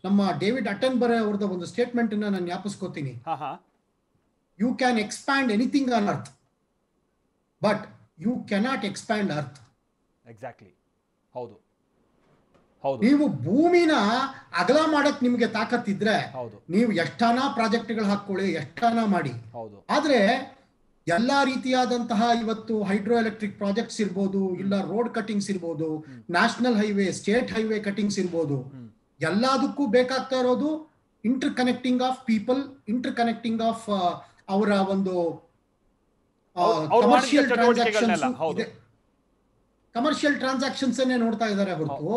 ನಮ್ಮ ಡೇವಿಡ್ ಅಟೆನ್ಬರೆ ಅವ್ರದ್ದು ಒಂದು ಸ್ಟೇಟ್ಮೆಂಟ್ ಅನ್ನ ನಾನು ಜ್ಞಾಪಿಸ್ಕೋತೀನಿ. You can expand anything on earth, but you cannot expand earth. Exactly. ಹೌದು. ನೀವು ಭೂಮಿನ ಅಗಲ ಮಾಡಕ್ ನಿಮ್ಗೆ ತಾಕತ್ತಿದ್ರೆ ನೀವು ಎಷ್ಟಾನ ಪ್ರಾಜೆಕ್ಟ್ಗಳು ಹಾಕೊಳ್ಳಿ, ಎಷ್ಟಾನ ಮಾಡಿ. ಆದ್ರೆ ಎಲ್ಲಾ ರೀತಿಯಾದಂತಹ ಇವತ್ತು ಹೈಡ್ರೋ ಎಲೆಕ್ಟ್ರಿಕ್ ಪ್ರಾಜೆಕ್ಟ್ಸ್ ಇರ್ಬೋದು, ಇಲ್ಲ ರೋಡ್ ಕಟಿಂಗ್ಸ್ ಇರ್ಬೋದು, national highway, state highway cuttings ಇರ್ಬೋದು, ಎಲ್ಲದಕ್ಕೂ ಬೇಕಾಗ್ತಾ ಇರೋದು inter connecting of people, inter connecting of ಅವರ ಒಂದು ಕಮರ್ಷಿಯಲ್ ಟ್ರಾನ್ಸಾಕ್ಷನ್ಸ್ ಇದೆ. ಕಮರ್ಷಿಯಲ್ ಟ್ರಾನ್ಸಾಕ್ಷನ್ಸ್ ಅನ್ನೇ ನೋಡ್ತಾ ಇದ್ದಾರೆ ಹೊರತು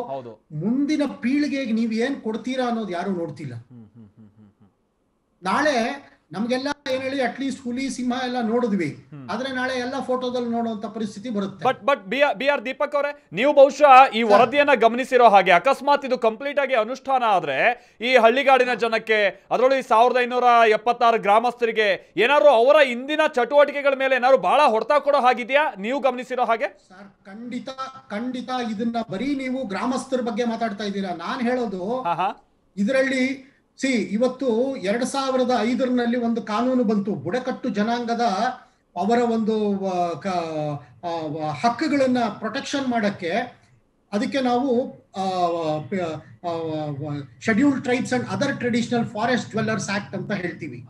ಮುಂದಿನ ಪೀಳಿಗೆಗೆ ನೀವು ಏನ್ ಕೊಡ್ತೀರಾ ಅನ್ನೋದು ಯಾರು ನೋಡ್ತಿಲ್ಲ. ನಾಳೆ ನಮ್ಗೆಲ್ಲ ಏನ್ ಹೇಳಿ ಅಟ್ಲೀಸ್ಟ್ ಹುಲಿ ಸಿಂಹ ಎಲ್ಲ ನೋಡಿದ್ವಿ, ಆದ್ರೆ ನಾಳೆ ಎಲ್ಲ ಫೋಟೋದಲ್ಲಿ ನೋಡುವಂತ ಪರಿಸ್ಥಿತಿ ಬರುತ್ತೆ. ಬಟ್ ಬಿ ಆರ್ ದೀಪಕ್ ಅವರೇ, ನೀವು ಬಹುಶಃ ಈ ವರದಿಯನ್ನ ಗಮನಿಸಿರೋ ಹಾಗೆ ಅಕಸ್ಮಾತ್ ಇದು ಕಂಪ್ಲೀಟ್ ಆಗಿ ಅನುಷ್ಠಾನ ಆದ್ರೆ ಈ ಹಳ್ಳಿಗಾಡಿನ ಜನಕ್ಕೆ, ಅದರೊಳಗೆ 1576 ಗ್ರಾಮಸ್ಥರಿಗೆ ಏನಾದ್ರು ಅವರ ಇಂದಿನ ಚಟುವಟಿಕೆಗಳ ಮೇಲೆ ಏನಾದ್ರು ಬಹಳ ಹೊಡೆತ ಕೊಡೋ ಹಾಗಿದೆಯಾ ನೀವು ಗಮನಿಸಿರೋ ಹಾಗೆ? ಸರ್ ಖಂಡಿತ ಇದನ್ನ ಬರೀ ನೀವು ಗ್ರಾಮಸ್ಥರ ಬಗ್ಗೆ ಮಾತಾಡ್ತಾ ಇದ್ದೀರಾ. ನಾನ್ ಹೇಳೋದು ಇದರಲ್ಲಿ ಇವತ್ತು 2005ರಲ್ಲಿ ಒಂದು ಕಾನೂನು ಬಂತು, ಬುಡಕಟ್ಟು ಜನಾಂಗದ ಅವರ ಒಂದು ಹಕ್ಕುಗಳನ್ನ ಪ್ರೊಟೆಕ್ಷನ್ ಮಾಡಕ್ಕೆ. ಅದಕ್ಕೆ ನಾವು scheduled tribes and other traditional forest dwellers act ಅಂತ ಹೇಳ್ತೀವಿ.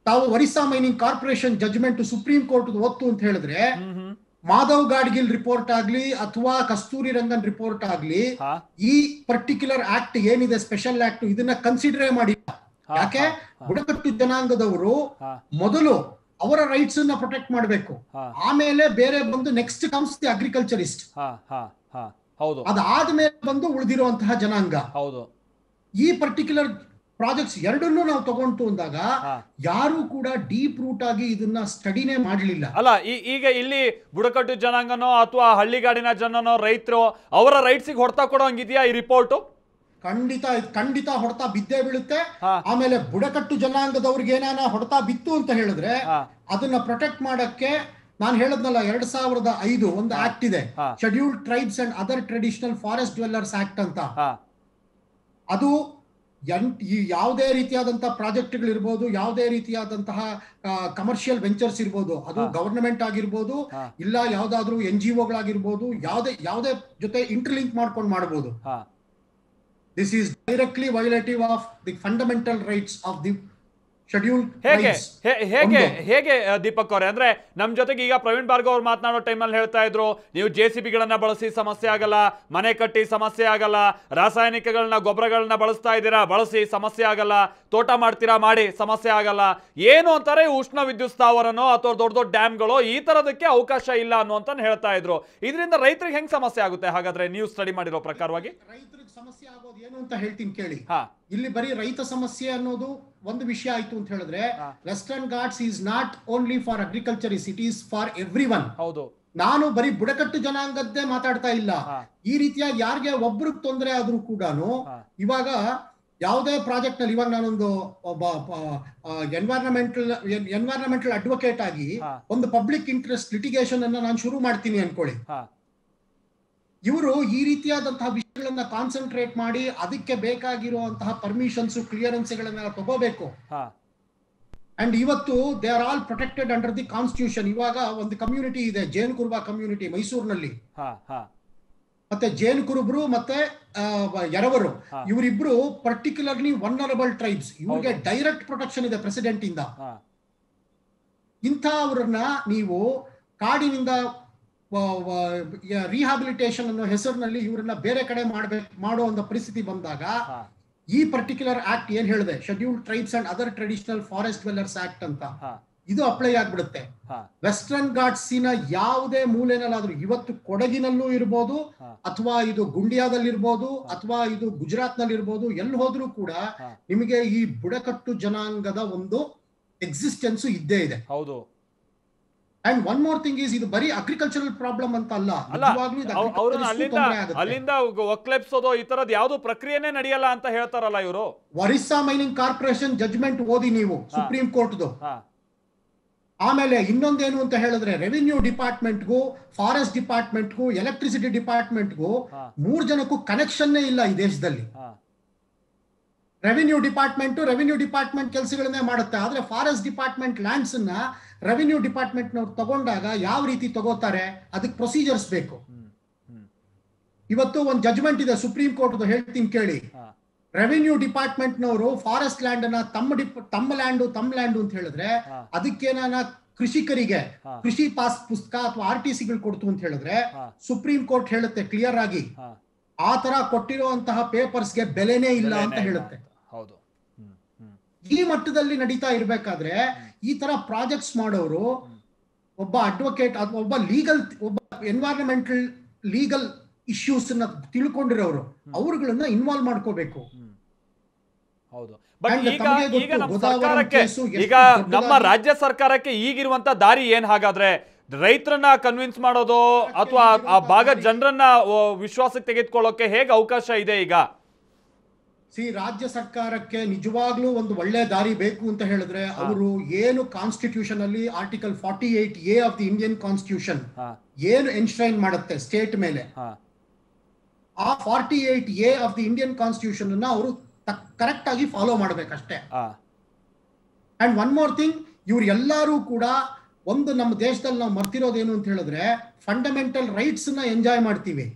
ತಾವು Orissa mining corporation judgment supreme court ಒತ್ತು ಅಂತ ಹೇಳಿದ್ರೆ, ಮಾಧವ್ ಗಾಡ್ಗಿಲ್ ರಿಪೋರ್ಟ್ ಆಗ್ಲಿ ಅಥವಾ ಕಸ್ತೂರಿ ರಂಗನ್ ರಿಪೋರ್ಟ್ ಆಗ್ಲಿ, ಈ ಪರ್ಟಿಕ್ಯುಲರ್ ಆಕ್ಟ್ ಏನಿದೆ ಸ್ಪೆಷಲ್ ಆಕ್ಟ್, ಇದನ್ನ ಕನ್ಸಿಡರೇ ಮಾಡಿಲ್ಲ. ಯಾಕೆ? ಬುಡಕಟ್ಟು ಜನಾಂಗದವರು ಮೊದಲು ಅವರ ರೈಟ್ಸ್ ಅನ್ನ ಪ್ರೊಟೆಕ್ಟ್ ಮಾಡಬೇಕು, ಆಮೇಲೆ ಬೇರೆ ಬಂದು ನೆಕ್ಸ್ಟ್ ಕಮ್ಸ್ ದಿ ಅಗ್ರಿಕಲ್ಚರಿಸ್ಟ್, ಅದಾದ್ಮೇಲೆ ಬಂದು ಉಳಿದಿರುವಂತಹ ಜನಾಂಗ. ಈ ಪರ್ಟಿಕ್ಯುಲರ್ ಪ್ರಾಜೆಕ್ಟ್ಸ್ ಎರಡನ್ನೂ ನಾವು ತಗೊಂಡು ಅಂದಾಗ ಯಾರು ಕೂಡ ಡೀಪ್ ರೂಟ್ ಆಗಿ ಇದನ್ನ ಸ್ಟಡಿನೇ ಮಾಡಲಿಲ್ಲ. ಅಲ್ಲ, ಈಗ ಇಲ್ಲಿ ಬುಡಕಟ್ಟು ಜನಾಂಗನೋ ಅಥವಾ ಹಳ್ಳಿಗಾಡಿನ ಜನನೋ ರೈತರು ಅವರ ರೈಟ್ಸ್ ಹೊಡ್ತಾ ಕೊಡೋಂಗಿದ್ಯಾ ಈ ರಿಪೋರ್ಟ್? ಖಂಡಿತ ಹೊಡ್ತಾ ಬಿದ್ದೇ ಬೀಳುತ್ತೆ. ಆಮೇಲೆ ಬುಡಕಟ್ಟು ಜನಾಂಗದವ್ರಿಗೆ ಏನಾನ ಹೊಡ್ತಾ ಬಿತ್ತು ಅಂತ ಹೇಳಿದ್ರೆ ಅದನ್ನ ಪ್ರೊಟೆಕ್ಟ್ ಮಾಡಕ್ಕೆ ನಾನು ಹೇಳದ್ನಲ್ಲ 2005 ಒಂದು ಆಕ್ಟ್ ಇದೆ, scheduled tribes and other traditional forest dwellers act ಅಂತ. ಅದು ಯಾವುದೇ ರೀತಿಯಾದಂತಹ ಪ್ರಾಜೆಕ್ಟ್ಗಳು ಇರ್ಬೋದು, ಯಾವುದೇ ರೀತಿಯಾದಂತಹ ಕಮರ್ಷಿಯಲ್ ವೆಂಚರ್ಸ್ ಇರ್ಬೋದು, ಅದು ಗವರ್ನಮೆಂಟ್ ಆಗಿರ್ಬೋದು, ಇಲ್ಲ ಯಾವ್ದಾದ್ರು NGOಗಳಾಗಿರ್ಬೋದು, ಯಾವುದೇ ಜೊತೆ ಇಂಟರ್ಲಿಂಕ್ ಮಾಡ್ಕೊಂಡು ಮಾಡಬಹುದು. This is directly violative of the fundamental rights of the scheduled tribes. ಹೇಗೆ ದೀಪಕ್ ಅವರೇ, ಅಂದ್ರೆ ನಮ್ ಜೊತೆಗೆ ಈಗ ಪ್ರವೀಣ್ ಭಾರ್ಗವ್ ಅವ್ರು ಮಾತನಾಡೋ ಟೈಮಲ್ಲಿ ಹೇಳ್ತಾ ಇದ್ರು, ನೀವು JCB ಗಳನ್ನ ಬಳಸಿ ಸಮಸ್ಯೆ ಆಗಲ್ಲ, ಮನೆ ಕಟ್ಟಿ ಸಮಸ್ಯೆ ಆಗಲ್ಲ, ರಾಸಾಯನಿಕಗಳನ್ನ ಗೊಬ್ಬರಗಳನ್ನ ಬಳಸ್ತಾ ಇದ್ದೀರಾ, ಬಳಸಿ ಸಮಸ್ಯೆ ಆಗಲ್ಲ, ತೋಟ ಮಾಡ್ತೀರಾ, ಮಾಡಿ ಸಮಸ್ಯೆ ಆಗಲ್ಲ. ಏನು ಅಂತಾರೆ, ಉಷ್ಣ ವಿದ್ಯುತ್ ಸ್ಥಾವರನೋ ಅಥವಾ ದೊಡ್ಡ ದೊಡ್ಡ ಡ್ಯಾಮ್ಗಳೋ ಈ ತರದಕ್ಕೆ ಅವಕಾಶ ಇಲ್ಲ ಅನ್ನುವಂತ ಹೇಳ್ತಾ ಇದ್ರು. ಇದರಿಂದ ರೈತರಿಗೆ ಹೆಂಗ್ ಸಮಸ್ಯೆ ಆಗುತ್ತೆ ಹಾಗಾದ್ರೆ ನೀವು ಸ್ಟಡಿ ಮಾಡಿರೋ ಪ್ರಕಾರವಾಗಿ? ರೈತರಿಗೆ ಸಮಸ್ಯೆ ಆಗೋದು ಏನು ಅಂತ ಹೇಳ್ತೀನಿ ಕೇಳಿ. ಇಲ್ಲಿ ಬರೀ ರೈತ ಸಮಸ್ಯೆ ಅನ್ನೋದು ಒಂದು ವಿಷಯ ಆಯ್ತು ಅಂತ ಹೇಳಿದ್ರೆ, western Ghats is not only for agriculturist, it is for everyone. ಹೌದು, ನಾನು ಬರೀ ಬುಡಕಟ್ಟು ಜನಾಂಗದ್ದೇ ಮಾತಾಡ್ತಾ ಇಲ್ಲ. ಈ ರೀತಿಯಾಗಿ ಯಾರಿಗೆ ಒಬ್ರಿಗೆ ತೊಂದರೆ ಆದ್ರೂ ಕೂಡ ಇವಾಗ ಯಾವುದೇ ಪ್ರಾಜೆಕ್ಟ್ ನಲ್ಲಿ, ಇವಾಗ ನಾನೊಂದು ಒಬ್ಬ ಎನ್ವೈರನ್ಮೆಂಟಲ್ ಅಡ್ವೊಕೇಟ್ ಆಗಿ ಒಂದು ಪಬ್ಲಿಕ್ ಇಂಟ್ರೆಸ್ಟ್ ಲಿಟಿಗೇಷನ್ ಅನ್ನ ನಾನು ಶುರು ಮಾಡ್ತೀನಿ ಅನ್ಕೊಳ್ಳಿ. ಇವರು ಈ ರೀತಿಯಾದಂತಹ ವಿಷಯಗಳನ್ನ ಕಾನ್ಸಂಟ್ರೇಟ್ ಮಾಡಿ ಅದಕ್ಕೆ ಬೇಕಾಗಿರುವಂತಹ ಪರ್ಮಿಷನ್ಸ್ ಕ್ಲಿಯರೆನ್ಸ್ಗಳನ್ನ ತಗೋಬೇಕು. ಅಂಡ್ ಇವತ್ತು they are all protected under the constitution. ಇವಾಗ ಒಂದು ಕಮ್ಯುನಿಟಿ ಇದೆ, ಜೇನ್ ಕುರುಬ ಕಮ್ಯುನಿಟಿ ಮೈಸೂರಿನಲ್ಲಿ, ಮತ್ತೆ ಜೇನ್ ಕುರುಬರು ಮತ್ತೆ ಎರವರು, ಇವರಿಬ್ರು ಪರ್ಟಿಕ್ಯುಲರ್ಲಿ ವಲ್ನರಬಲ್ ಟ್ರೈಬ್ಸ್. ಇವ್ರಿಗೆ ಡೈರೆಕ್ಟ್ ಪ್ರೊಟೆಕ್ಷನ್ ಇದೆ ಪ್ರೆಸಿಡೆಂಟ್ ಇಂದ. ಇಂಥವ್ರನ್ನ ನೀವು ಕಾಡಿನಿಂದ ರಿಹಾಬಿಲಿಟೇಷನ್ ಅನ್ನೋ ಹೆಸರಿನಲ್ಲಿ ಇವರನ್ನ ಬೇರೆ ಕಡೆ ಮಾಡುವಂತ ಪರಿಸ್ಥಿತಿ ಬಂದಾಗ ಈ ಪರ್ಟಿಕ್ಯುಲರ್ ಆಕ್ಟ್ ಏನ್ ಹೇಳಿದೆ, scheduled tribes and other traditional forest dwellers act ಅಂತ, ಇದು ಅಪ್ಲೈ ಆಗ್ಬಿಡುತ್ತೆ. ವೆಸ್ಟರ್ನ್ ಘಾಟ್ಸಿನ ಯಾವುದೇ ಮೂಲೆನಲ್ಲಾದ್ರೂ, ಇವತ್ತು ಕೊಡಗಿನಲ್ಲೂ ಇರ್ಬೋದು, ಅಥವಾ ಇದು ಗುಂಡಿಯಾದಲ್ಲಿರ್ಬೋದು, ಅಥವಾ ಇದು ಗುಜರಾತ್ ನಲ್ಲಿ ಇರ್ಬೋದು, ಎಲ್ಲಿ ಹೋದ್ರೂ ಕೂಡ ನಿಮಗೆ ಈ ಬುಡಕಟ್ಟು ಜನಾಂಗದ ಒಂದು ಎಕ್ಸಿಸ್ಟೆನ್ಸ್ ಇದ್ದೇ ಇದೆ. ಹೌದು. And one more thing is, ಇದು ಬರೀ ಅಗ್ರಿಕಲ್ಚರಲ್ ಪ್ರಾಬ್ಲಮ್ ಅಂತ ಅಲ್ಲ, ಅಲ್ಲಿಂದ ಒಕ್ಲೆಪ್ಸೋದು ಈ ತರದ್ ಯಾವ್ದು ಪ್ರಕ್ರಿಯೆನೇ ನಡೆಯಲ್ಲ ಅಂತ ಹೇಳ್ತಾರಲ್ಲ ಇವರು. ಒರಿಸ್ಸಾ ಮೈನಿಂಗ್ ಕಾರ್ಪೊರೇಷನ್ ಜಡ್ಜ್ಮೆಂಟ್ ಓದಿ ನೀವು, ಸುಪ್ರೀಂ ಕೋರ್ಟ್ದು. ಆಮೇಲೆ ಇನ್ನೊಂದೇನು ಅಂತ ಹೇಳಿದ್ರೆ, ರೆವಿನ್ಯೂ ಡಿಪಾರ್ಟ್ಮೆಂಟ್ಗೂ, ಫಾರೆಸ್ಟ್ ಡಿಪಾರ್ಟ್ಮೆಂಟ್ಗೂ, ಎಲೆಕ್ಟ್ರಿಸಿಟಿ ಡಿಪಾರ್ಟ್ಮೆಂಟ್ಗೂ 3 ಜನಕ್ಕೂ ಕನೆಕ್ಷನ್ನೇ ಇಲ್ಲ ಈ ದೇಶದಲ್ಲಿ. ರೆವಿನ್ಯೂ ಡಿಪಾರ್ಟ್ಮೆಂಟ್ ಕೆಲಸಗಳನ್ನೇ ಮಾಡುತ್ತೆ, ಆದ್ರೆ ಫಾರೆಸ್ಟ್ ಡಿಪಾರ್ಟ್ಮೆಂಟ್ ಲ್ಯಾಂಡ್ಸ್ ಅನ್ನ ರೆವಿನ್ಯೂ ಡಿಪಾರ್ಟ್ಮೆಂಟ್ ನವ್ರು ತಗೊಂಡಾಗ ಯಾವ ರೀತಿ ತಗೋತಾರೆ, ಅದಕ್ಕೆ ಪ್ರೊಸೀಜರ್ಸ್ ಬೇಕು. ಇವತ್ತು ಒಂದು ಜಡ್ಜ್ಮೆಂಟ್ ಇದೆ ಸುಪ್ರೀಂ ಕೋರ್ಟ್, ಹೇಳ್ತೀನಿ ಕೇಳಿ. ರೆವಿನ್ಯೂ ಡಿಪಾರ್ಟ್ಮೆಂಟ್ ನವರು ಫಾರೆಸ್ಟ್ ಲ್ಯಾಂಡ್ ಅನ್ನ ತಮ್ಮ ಲ್ಯಾಂಡು ಅಂತ ಹೇಳಿದ್ರೆ, ಅದಕ್ಕೇನ ಕೃಷಿಕರಿಗೆ ಕೃಷಿ ಪಾಸ್ ಪುಸ್ತಕ ಅಥವಾ RTCಗಳು ಕೊಡ್ತು ಅಂತ ಹೇಳಿದ್ರೆ, ಸುಪ್ರೀಂ ಕೋರ್ಟ್ ಹೇಳುತ್ತೆ ಕ್ಲಿಯರ್ ಆಗಿ, ಆ ತರ ಕೊಟ್ಟಿರುವಂತಹ ಪೇಪರ್ಸ್ಗೆ ಬೆಲೆನೇ ಇಲ್ಲ ಅಂತ ಹೇಳುತ್ತೆ. ಈ ಮಟ್ಟದಲ್ಲಿ ನಡೀತಾ ಇರ್ಬೇಕಾದ್ರೆ ಈ ತರ ಪ್ರಾಜೆಕ್ಟ್ಸ್ ಮಾಡೋರು, ಒಬ್ಬ ಅಡ್ವೊಕೇಟ್ ಅಥವಾ ಒಬ್ಬ ಎನ್ವೈರನ್ಮೆಂಟಲ್ ಲೀಗಲ್ ಇಶ್ಯೂಸ್ ನ ತಿಳ್ಕೊಂಡಿರೋರು, ಅವ್ರುಗಳನ್ನ ಇನ್ವಾಲ್ವ್ ಮಾಡ್ಕೋಬೇಕು. ಬಟ್ ಈಗ ನಮ್ಮ ಸರ್ಕಾರಕ್ಕೆ, ಈಗ ನಮ್ಮ ರಾಜ್ಯ ಸರ್ಕಾರಕ್ಕೆ ಈಗಿರುವಂತ ದಾರಿ ಏನ್ ಹಾಗಾದ್ರೆ? ರೈತರನ್ನ ಕನ್ವಿನ್ಸ್ ಮಾಡೋದು ಅಥವಾ ಆ ಭಾಗದ ಜನರನ್ನ ವಿಶ್ವಾಸಕ್ಕೆ ತೆಗೆದುಕೊಳ್ಳೋಕೆ ಹೇಗೆ ಅವಕಾಶ ಇದೆ ಈಗ? ರಾಜ್ಯ ಸರ್ಕಾರಕ್ಕೆ ನಿಜವಾಗ್ಲೂ ಒಂದು ಒಳ್ಳೆ ದಾರಿ ಬೇಕು ಅಂತ ಹೇಳಿದ್ರೆ ಅವರು ಏನು ಕಾನ್ಸ್ಟಿಟ್ಯೂಷನ್ ಅಲ್ಲಿ article 48A of the Indian constitution ಏನು ಎನ್ಶ್ರೈನ್ ಮಾಡುತ್ತೆ ಸ್ಟೇಟ್ ಮೇಲೆ, ಆ 48A of the Indian constitution ಅನ್ನ ಅವರು ಕರೆಕ್ಟ್ ಆಗಿ ಫಾಲೋ ಮಾಡ್ಬೇಕಷ್ಟೇ. ಅಂಡ್ ಒನ್ ಮೋರ್ ಥಿಂಗ್, ಇವ್ರು ಎಲ್ಲರೂ ಕೂಡ ಒಂದು ನಮ್ಮ ದೇಶದಲ್ಲಿ ನಾವು ಮರ್ತಿರೋದೇನು ಅಂತ ಹೇಳಿದ್ರೆ ಫಂಡಮೆಂಟಲ್ ರೈಟ್ಸ್ ನ ಎಂಜಾಯ್ ಮಾಡ್ತೀವಿ,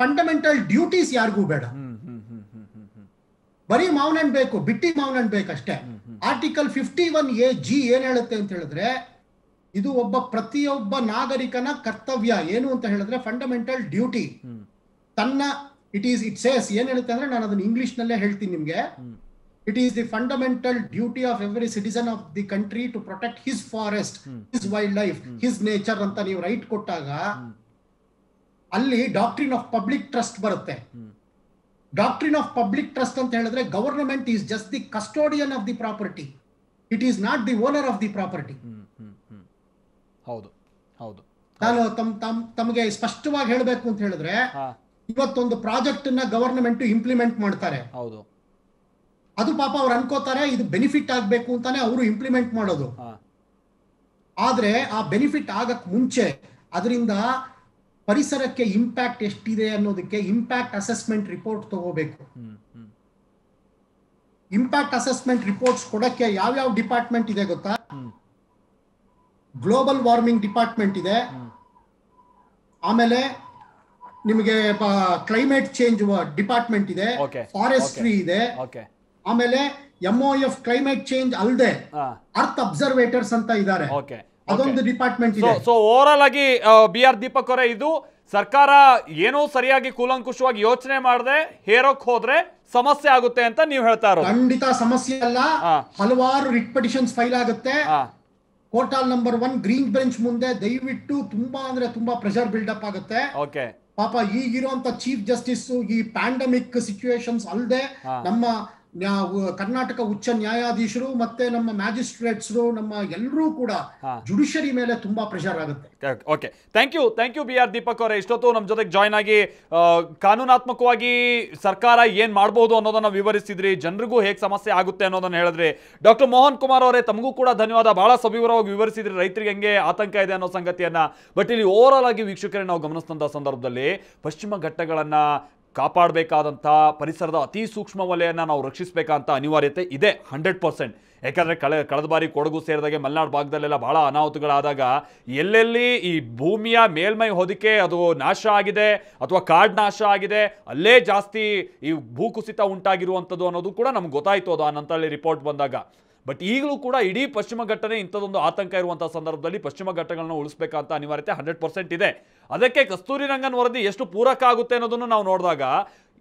ಫಂಡಮೆಂಟಲ್ ಡ್ಯೂಟೀಸ್ ಯಾರಿಗೂ ಬೇಡ. ಬರೀ ಮಾವನಹಣ್ಣು ಬೇಕು, ಬಿಟ್ಟಿ ಮಾವನಹಣ್ಣು ಬೇಕಷ್ಟೇ. ಆರ್ಟಿಕಲ್ 51AG ಏನ್ ಹೇಳುತ್ತೆ ಅಂತ ಹೇಳಿದ್ರೆ ಇದು ಪ್ರತಿಯೊಬ್ಬ ನಾಗರಿಕನ ಕರ್ತವ್ಯ ಏನು ಅಂತ ಹೇಳಿದ್ರೆ ಫಂಡಮೆಂಟಲ್ ಡ್ಯೂಟಿ. ತನ್ನ ಇಟ್ ಸೇಸ್ ಏನ್ ಹೇಳುತ್ತೆ ಅಂದ್ರೆ, ನಾನು ಅದನ್ನ ಇಂಗ್ಲಿಷ್ ನಲ್ಲೇ ಹೇಳ್ತೀನಿ ನಿಮ್ಗೆ. It is the fundamental duty of every citizen of the country to protect his forest, his wildlife, his nature ಅಂತ ನೀವು ರೈಟ್ ಕೊಟ್ಟಾಗ ಅಲ್ಲಿ ಡಾಕ್ಟ್ರಿನ್ ಆಫ್ ಪಬ್ಲಿಕ್ ಟ್ರಸ್ಟ್ ಬರುತ್ತೆ. ಡಾಕ್ಟ್ರಿನ್ ಆಫ್ ಪಬ್ಲಿಕ್ ಟ್ರಸ್ಟ್ ಅಂತ ಹೇಳಿದ್ರೆ government is just the custodian of the property, it is not the owner of the property. ನಾನು ತಮಗೆ ಸ್ಪಷ್ಟವಾಗಿ ಹೇಳಬೇಕು ಅಂತ ಹೇಳಿದ್ರೆ, ಇವತ್ತೊಂದು ಪ್ರಾಜೆಕ್ಟ್ ನ ಗವರ್ನಮೆಂಟ್ ಇಂಪ್ಲಿಮೆಂಟ್ ಮಾಡ್ತಾರೆ, ಅದು ಪಾಪ ಅವ್ರು ಅನ್ಕೋತಾರೆ ಇದು ಬೆನಿಫಿಟ್ ಆಗ್ಬೇಕು ಅಂತಾನೆ ಅವರು ಇಂಪ್ಲಿಮೆಂಟ್ ಮಾಡೋದು. ಆದ್ರೆ ಆ ಬೆನಿಫಿಟ್ ಆಗಕ್ ಮುಂಚೆ ಅದರಿಂದ ಪರಿಸರಕ್ಕೆ ಇಂಪ್ಯಾಕ್ಟ್ ಎಷ್ಟಿದೆ ಅನ್ನೋದಕ್ಕೆ ಇಂಪ್ಯಾಕ್ಟ್ ಅಸೆಸ್ಮೆಂಟ್ ರಿಪೋರ್ಟ್ ತಗೋಬೇಕು. ಇಂಪ್ಯಾಕ್ಟ್ ಅಸೆಸ್ಮೆಂಟ್ ರಿಪೋರ್ಟ್ಸ್ ಕೊಡಕ್ಕೆ ಯಾವ್ಯಾವ ಡಿಪಾರ್ಟ್ಮೆಂಟ್ ಇದೆ ಗೊತ್ತಾ? ಗ್ಲೋಬಲ್ ವಾರ್ಮಿಂಗ್ ಡಿಪಾರ್ಟ್ಮೆಂಟ್ ಇದೆ, ಆಮೇಲೆ ನಿಮಗೆ ಕ್ಲೈಮೇಟ್ ಚೇಂಜ್ ಡಿಪಾರ್ಟ್ಮೆಂಟ್ ಇದೆ, ಫಾರೆಸ್ಟ್ರಿ ಇದೆ, ಆಮೇಲೆ MOF ಕ್ಲೈಮೇಟ್ ಚೇಂಜ್ ಅಲ್ಲದೆ ಅರ್ತ್ ಅಬ್ಸರ್ವೇಟರ್ಸ್ ಅಂತ ಇದ್ದಾರೆ, ಅದೊಂದು ಡಿಪಾರ್ಟ್ಮೆಂಟ್ ಇದೆ. ಸೊ ಓವರಾಲ್ ಆಗಿ BR ದೀಪಕ್ ಅವರೇ, ಇದು ಸರ್ಕಾರ ಏನೋ ಸರಿಯಾಗಿ ಕೂಲಂಕುಷವಾಗಿ ಯೋಚನೆ ಮಾಡದೆ ಹೇರೋಕ್ ಹೋದ್ರೆ ಸಮಸ್ಯೆ ಆಗುತ್ತೆ ಅಂತ ನೀವು ಹೇಳ್ತಾ ಇರೋದು? ಖಂಡಿತ ಸಮಸ್ಯೆ ಅಲ್ಲ. ಹಲವಾರು ರಿಟ್ ಪಿಟಿಷನ್ಸ್ ಫೈಲ್ ಆಗುತ್ತೆ. ಕೋರ್ಟಲ್ ನಂಬರ್ 1 ಗ್ರೀನ್ ಬೆಂಚ್ ಮುಂದೆ ದಯವಿಟ್ಟು ತುಂಬಾ ಅಂದ್ರೆ ತುಂಬಾ ಪ್ರೆಷರ್ ಬಿಲ್ಡಪ್ ಆಗುತ್ತೆ. ಪಾಪ ಈಗಿರುವಂತ ಚೀಫ್ ಜಸ್ಟಿಸ್ ಈ ಪ್ಯಾಂಡಮಿಕ್ ಸಿಚುವೇಶನ್ಸ್ ಅಲ್ಲದೆ ನಮ್ಮ ಕರ್ನಾಟಕ ಉಚ್ಚ ನ್ಯಾಯಾಧೀಶರು ಮತ್ತೆ ನಮ್ಮ ಮ್ಯಾಜಿಸ್ಟ್ರೇಟ್ಸ್ ನಮ್ಮ ಎಲ್ಲರೂ ಕೂಡ ಜುಡಿಷರಿ ಮೇಲೆ ತುಂಬಾ ಪ್ರೆಷರ್ ಆಗುತ್ತೆ. Okay, thank you BR Deepak ಅವರೇ. ಇಷ್ಟೊತ್ತು ನಮ್ಮ ಜೊತೆಗೆ ಜಾಯ್ನ್ ಆಗಿ ಕಾನೂನಾತ್ಮಕವಾಗಿ ಸರ್ಕಾರ ಏನ್ ಮಾಡಬಹುದು ಅನ್ನೋದನ್ನ ವಿವರಿಸಿದ್ರಿ, ಜನರಿಗೂ ಹೇಗೆ ಸಮಸ್ಯೆ ಆಗುತ್ತೆ ಅನ್ನೋದನ್ನ ಹೇಳಿದ್ರಿ. ಡಾಕ್ಟರ್ ಮೋಹನ್ ಕುಮಾರ್ ಅವರೇ, ತಮಗೂ ಕೂಡ ಧನ್ಯವಾದ. ಬಹಳ ಸವಿವರವಾಗಿ ವಿವರಿಸಿದ್ರಿ ರೈತರಿಗೆ ಹೆಂಗೆ ಆತಂಕ ಇದೆ ಅನ್ನೋ ಸಂಗತಿಯನ್ನ. ಬಟ್ ಇಲ್ಲಿ ಓವರಾಲ್ ಆಗಿ ವೀಕ್ಷಕರೇ, ನಾವು ಗಮನಿಸಿದಂಥ ಸಂದರ್ಭದಲ್ಲಿ ಪಶ್ಚಿಮ ಘಟ್ಟಗಳನ್ನ ಕಾಪಾಡಬೇಕಾದಂಥ ಪರಿಸರದ ಅತಿ ಸೂಕ್ಷ್ಮ ವಲಯನ ನಾವು ರಕ್ಷಿಸಬೇಕಂತ ಅನಿವಾರ್ಯತೆ ಇದೆ 100%. ಯಾಕಂದರೆ ಕಳೆದ ಬಾರಿ ಕೊಡಗು ಸೇರಿದಾಗೆ ಮಲೆನಾಡು ಭಾಗದಲ್ಲೆಲ್ಲ ಬಹಳ ಅನಾಹುತಗಳಾದಾಗ ಎಲ್ಲೆಲ್ಲಿ ಈ ಭೂಮಿಯ ಮೇಲ್ಮೈ ಹೊದಿಕೆ ಅದು ನಾಶ ಆಗಿದೆ ಅಥವಾ ಕಾಡು ನಾಶ ಆಗಿದೆ, ಅಲ್ಲೇ ಜಾಸ್ತಿ ಈ ಭೂಕುಸಿತ ಉಂಟಾಗಿರುವಂಥದ್ದು ಅನ್ನೋದು ಕೂಡ ನಮ್ಗೆ ಗೊತ್ತಾಯಿತು ಅದು ಆ ನಂತರದಲ್ಲಿ ರಿಪೋರ್ಟ್ ಬಂದಾಗ. ಬಟ್ ಈಗಲೂ ಕೂಡ ಇಡೀ ಪಶ್ಚಿಮ ಘಟ್ಟನೇ ಇಂಥದ್ದೊಂದು ಆತಂಕ ಇರುವಂಥ ಸಂದರ್ಭದಲ್ಲಿ ಪಶ್ಚಿಮ ಘಟ್ಟಗಳನ್ನ ಉಳಿಸಬೇಕಂತ ಅನಿವಾರ್ಯತೆ 100% ಇದೆ. ಅದಕ್ಕೆ ಕಸ್ತೂರಿ ರಂಗನ್ ವರದಿ ಎಷ್ಟು ಪೂರಕ ಆಗುತ್ತೆ ಅನ್ನೋದನ್ನು ನಾವು ನೋಡಿದಾಗ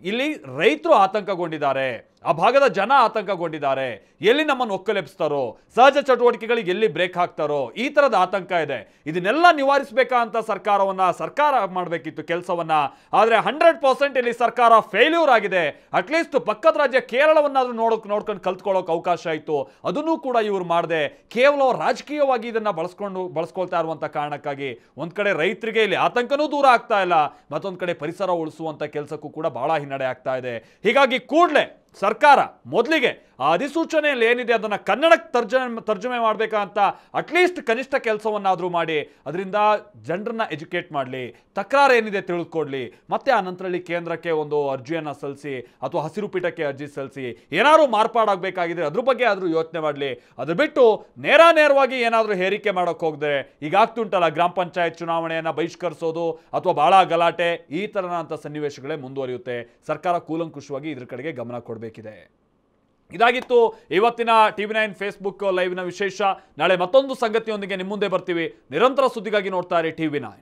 ಇಲ್ಲಿ ರೈತರು ಆತಂಕಗೊಂಡಿದ್ದಾರೆ, ಆ ಭಾಗದ ಜನ ಆತಂಕಗೊಂಡಿದ್ದಾರೆ. ಎಲ್ಲಿ ನಮ್ಮನ್ನು ಒಕ್ಕಲೆಬ್ಸ್ತಾರೋ, ಸಹಜ ಚಟುವಟಿಕೆಗಳಿಗೆ ಎಲ್ಲಿ ಬ್ರೇಕ್ ಹಾಕ್ತಾರೋ, ಈ ಥರದ ಆತಂಕ ಇದೆ. ಇದನ್ನೆಲ್ಲ ನಿವಾರಿಸಬೇಕಂತ ಸರ್ಕಾರ ಮಾಡಬೇಕಿತ್ತು ಕೆಲಸವನ್ನ. ಆದರೆ 100% ಇಲ್ಲಿ ಸರ್ಕಾರ ಫೇಲ್ಯೂರ್ ಆಗಿದೆ. ಅಟ್ಲೀಸ್ಟ್ ಪಕ್ಕದ ರಾಜ್ಯ ಕೇರಳವನ್ನಾದ್ರೂ ನೋಡ್ಕೊಂಡು ಕಲ್ತ್ಕೊಳ್ಳೋಕೆ ಅವಕಾಶ ಇತ್ತು, ಅದನ್ನೂ ಕೂಡ ಇವ್ರು ಮಾಡದೆ ಕೇವಲ ರಾಜಕೀಯವಾಗಿ ಇದನ್ನ ಬಳಸ್ಕೊಳ್ತಾ ಇರುವಂತ ಕಾರಣಕ್ಕಾಗಿ ಒಂದ್ ಕಡೆ ರೈತರಿಗೆ ಇಲ್ಲಿ ಆತಂಕನೂ ದೂರ ಆಗ್ತಾ ಇಲ್ಲ, ಮತ್ತೊಂದ್ ಕಡೆ ಪರಿಸರ ಉಳಿಸುವಂತ ಕೆಲಸಕ್ಕೂ ಕೂಡ ಬಹಳ ಹಿನ್ನಡೆ ಆಗ್ತಾ ಇದೆ. ಹೀಗಾಗಿ ಕೂಡಲೇ ಸರ್ಕಾರ ಮೊದಲಿಗೆ ಆ ಅಧಿಸೂಚನೆಯಲ್ಲಿ ಏನಿದೆ ಅದನ್ನು ಕನ್ನಡಕ್ಕೆ ತರ್ಜುಮೆ ಮಾಡಬೇಕಂತ ಅಟ್ಲೀಸ್ಟ್ ಕನಿಷ್ಠ ಕೆಲಸವನ್ನಾದರೂ ಮಾಡಿ ಅದರಿಂದ ಜನರನ್ನ ಎಜುಕೇಟ್ ಮಾಡಲಿ, ತಕರಾರು ಏನಿದೆ ತಿಳಿದುಕೊಡ್ಲಿ, ಮತ್ತೆ ಆ ನಂತರದಲ್ಲಿ ಕೇಂದ್ರಕ್ಕೆ ಒಂದು ಅರ್ಜಿಯನ್ನು ಸಲ್ಲಿಸಿ ಅಥವಾ ಹಸಿರು ಪೀಠಕ್ಕೆ ಅರ್ಜಿ ಸಲ್ಲಿಸಿ ಏನಾದರೂ ಮಾರ್ಪಾಡಾಗಬೇಕಾಗಿದ್ರೆ ಅದ್ರ ಬಗ್ಗೆ ಆದರೂ ಯೋಚನೆ ಮಾಡಲಿ. ಅದು ಬಿಟ್ಟು ನೇರವಾಗಿ ಏನಾದರೂ ಹೇರಿಕೆ ಮಾಡೋಕ್ಕೆ ಹೋಗದೆ ಈಗ ಆಗ್ತುಂಟಲ್ಲ ಗ್ರಾಮ ಪಂಚಾಯತ್ ಚುನಾವಣೆಯನ್ನು ಬಹಿಷ್ಕರಿಸೋದು ಅಥವಾ ಭಾಳ ಗಲಾಟೆ, ಈ ಥರನಂಥ ಸನ್ನಿವೇಶಗಳೇ ಮುಂದುವರಿಯುತ್ತೆ. ಸರ್ಕಾರ ಕೂಲಂಕುಷವಾಗಿ ಇದ್ರ ಕಡೆಗೆ ಗಮನ ಕೊಡಬೇಕಿದೆ. ಇದಾಗಿತ್ತು ಇವತ್ತಿನ TV9 ಫೇಸ್ಬುಕ್ ಲೈವ್ನ ವಿಶೇಷ. ನಾಳೆ ಮತ್ತೊಂದು ಸಂಗತಿಯೊಂದಿಗೆ ನಿಮ್ಮ ಮುಂದೆ ಬರ್ತೀವಿ. ನಿರಂತರ ಸುದ್ದಿಗಾಗಿ ನೋಡ್ತಾ ಇರಿ TV9.